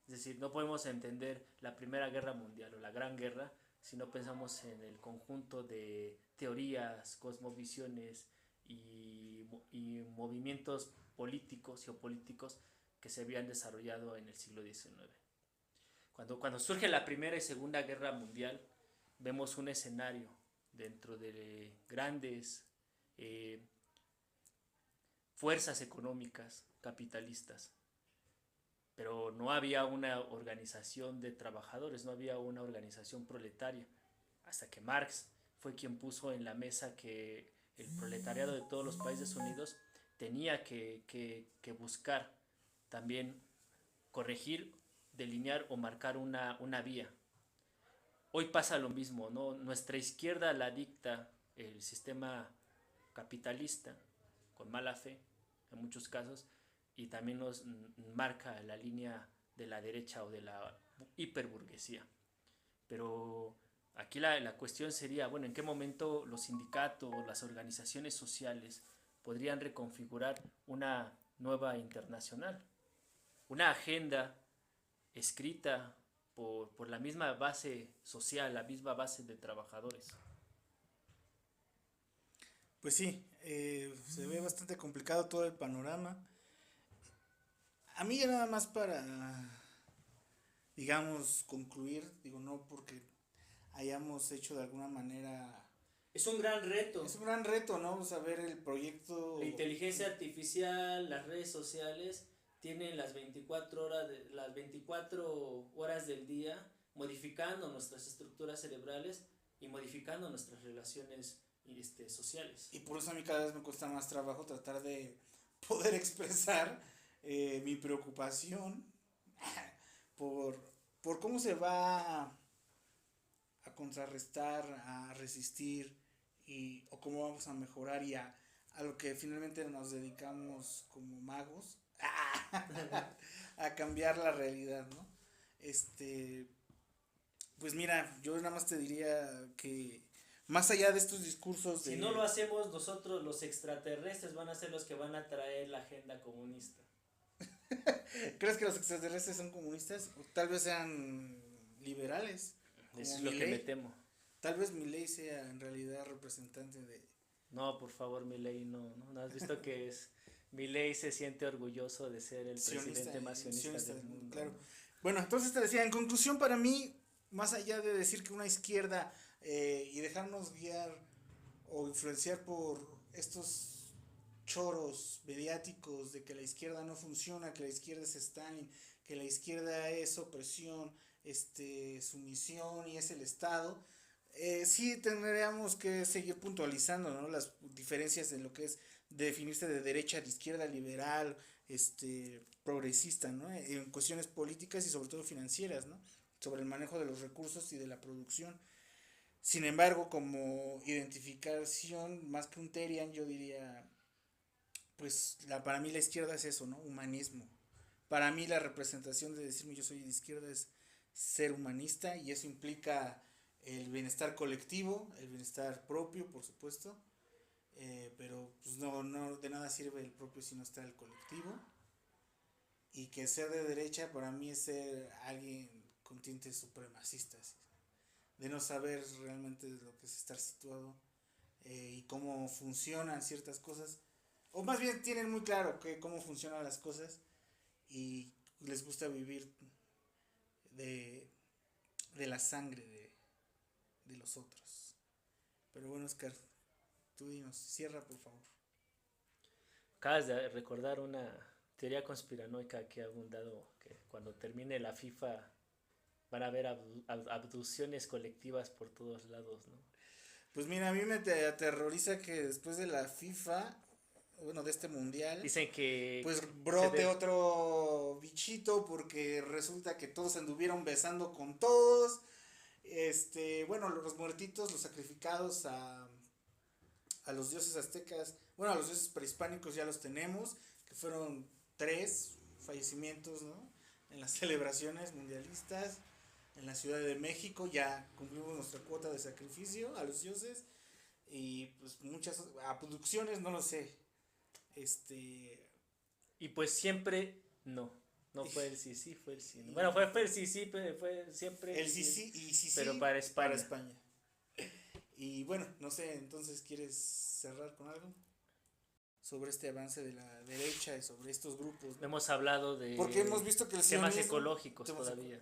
Es decir, no podemos entender la Primera Guerra Mundial o la Gran Guerra si no pensamos en el conjunto de teorías, cosmovisiones y movimientos políticos, geopolíticos que se habían desarrollado en el siglo XIX. Cuando surge la Primera y Segunda Guerra Mundial, vemos un escenario dentro de grandes fuerzas económicas capitalistas, pero no había una organización de trabajadores, no había una organización proletaria, hasta que Marx fue quien puso en la mesa que el proletariado de todos los países unidos tenía que buscar también corregir, delinear o marcar una vía. Hoy pasa lo mismo, ¿no? Nuestra izquierda la dicta el sistema capitalista con mala fe en muchos casos, y también nos marca la línea de la derecha o de la hiperburguesía. Pero aquí la cuestión sería, bueno, ¿en qué momento los sindicatos, las organizaciones sociales podrían reconfigurar una nueva internacional? Una agenda escrita por la misma base social, la misma base de trabajadores. Pues sí, se ve bastante complicado todo el panorama. A mí ya nada más para, digamos, concluir, digo, no porque hayamos hecho de alguna manera... Es un gran reto. Es un gran reto, ¿no? Saber el proyecto... La inteligencia artificial, las redes sociales tienen las 24 horas del día modificando nuestras estructuras cerebrales y modificando nuestras relaciones sociales. Y por eso a mí cada vez me cuesta más trabajo tratar de poder expresar mi preocupación por cómo se va a contrarrestar, a resistir o cómo vamos a mejorar y a lo que finalmente nos dedicamos como magos a cambiar la realidad, ¿no? Pues mira, yo nada más te diría que más allá de estos discursos si no lo hacemos nosotros, los extraterrestres van a ser los que van a traer la agenda comunista. ¿Crees que los extraterrestres son comunistas? O tal vez sean liberales. Eso es lo que me temo. Tal vez Milei sea en realidad representante de... No, por favor, Milei, no has visto que es... Milei se siente orgulloso de ser el presidente más sionista del mundo. Claro. Bueno, entonces te decía, en conclusión para mí, más allá de decir que una izquierda y dejarnos guiar o influenciar por estos choros mediáticos de que la izquierda no funciona, que la izquierda es Stalin, que la izquierda es opresión, sumisión y es el Estado, sí tendríamos que seguir puntualizando, ¿no? Las diferencias en lo que es definirse de derecha, de izquierda, liberal, progresista, ¿no? En cuestiones políticas y sobre todo financieras, ¿no? Sobre el manejo de los recursos y de la producción. Sin embargo, como identificación más que un terian, yo diría, pues para mí la izquierda es eso, ¿no? Humanismo. Para mí la representación de decirme yo soy de izquierda es ser humanista y eso implica el bienestar colectivo, el bienestar propio, por supuesto, pero pues no de nada sirve el propio si no está el colectivo. Y que ser de derecha para mí es ser alguien con tintes supremacistas, de no saber realmente lo que es estar situado y cómo funcionan ciertas cosas, o más bien tienen muy claro cómo funcionan las cosas y les gusta vivir de, de la sangre de los otros. Pero bueno, Oscar, tú dinos, cierra por favor. Acabas de recordar una teoría conspiranoica que ha abundado, que cuando termine la FIFA van a haber abducciones colectivas por todos lados, ¿no? Pues mira, a mí me aterroriza que después de la FIFA, bueno, de este mundial, Dicen que pues brote otro bichito porque resulta que todos anduvieron besando con todos. Bueno, los muertitos, los sacrificados a los dioses aztecas, bueno, a los dioses prehispánicos ya los tenemos, que fueron 3 fallecimientos, ¿no? En las celebraciones mundialistas, en la Ciudad de México ya cumplimos nuestra cuota de sacrificio a los dioses y pues muchas abducciones, no lo sé. Y pues siempre no fue el sí, sí, fue el sí. Bueno, fue el sí, sí, pero fue siempre el sí, sí y sí, pero sí para España. para España. Y bueno, no sé, entonces, ¿quieres cerrar con algo? Sobre este avance de la derecha y sobre estos grupos, ¿no? Hemos hablado de porque hemos visto que el temas sionismo, ecológicos todavía.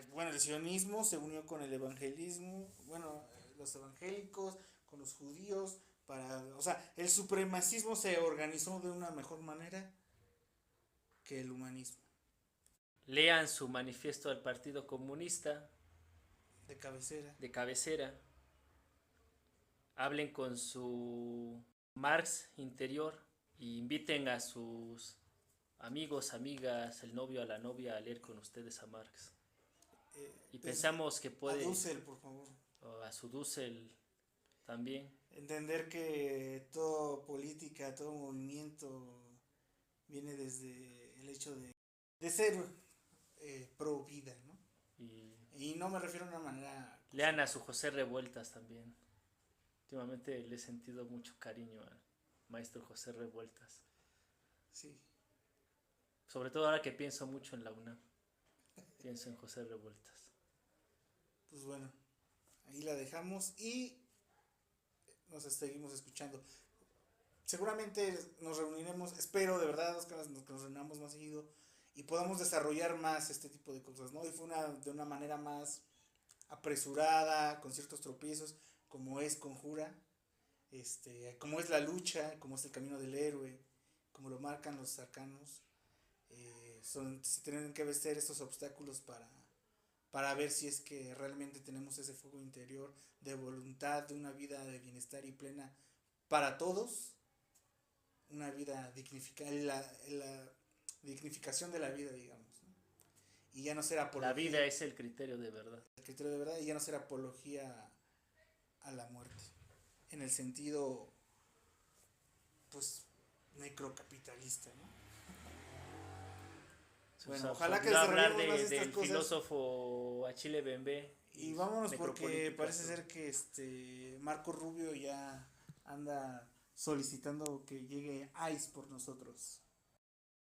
Bueno, el sionismo se unió con el evangelismo, bueno, los evangélicos, con los judíos, o sea, el supremacismo se organizó de una mejor manera que el humanismo. Lean su manifiesto del Partido Comunista De cabecera. Hablen con su Marx interior y inviten a sus amigos, amigas, el novio, a la novia a leer con ustedes a Marx. Y pensamos que puede... A Dussel, por favor. O a su Dussel también. Entender que toda política, todo movimiento viene desde el hecho de ser pro vida, ¿no? Y no me refiero a una manera... Lean a su José Revueltas también. Últimamente le he sentido mucho cariño al maestro José Revueltas. Sí. Sobre todo ahora que pienso mucho en la UNAM. Pienso en José Revueltas. Pues bueno, ahí la dejamos y nos seguimos escuchando. Seguramente nos reuniremos, espero de verdad, Oscar, que nos reunamos más seguido y podamos desarrollar más este tipo de cosas, ¿no? Y fue de una manera más apresurada, con ciertos tropiezos, como es Conjura, como es la lucha, como es el camino del héroe, como lo marcan los arcanos. Se tienen que vencer estos obstáculos para ver si es que realmente tenemos ese fuego interior de voluntad, de una vida de bienestar y plena para todos, una vida dignificada, la dignificación de la vida, digamos, ¿no? Y ya no ser apología. La vida es el criterio de verdad. El criterio de verdad y ya no ser apología a la muerte, en el sentido, pues, necrocapitalista, ¿no? Bueno, ojalá que hablar del filósofo Achille Bembe. Y vámonos porque parece ser que Marco Rubio ya anda solicitando que llegue ICE por nosotros.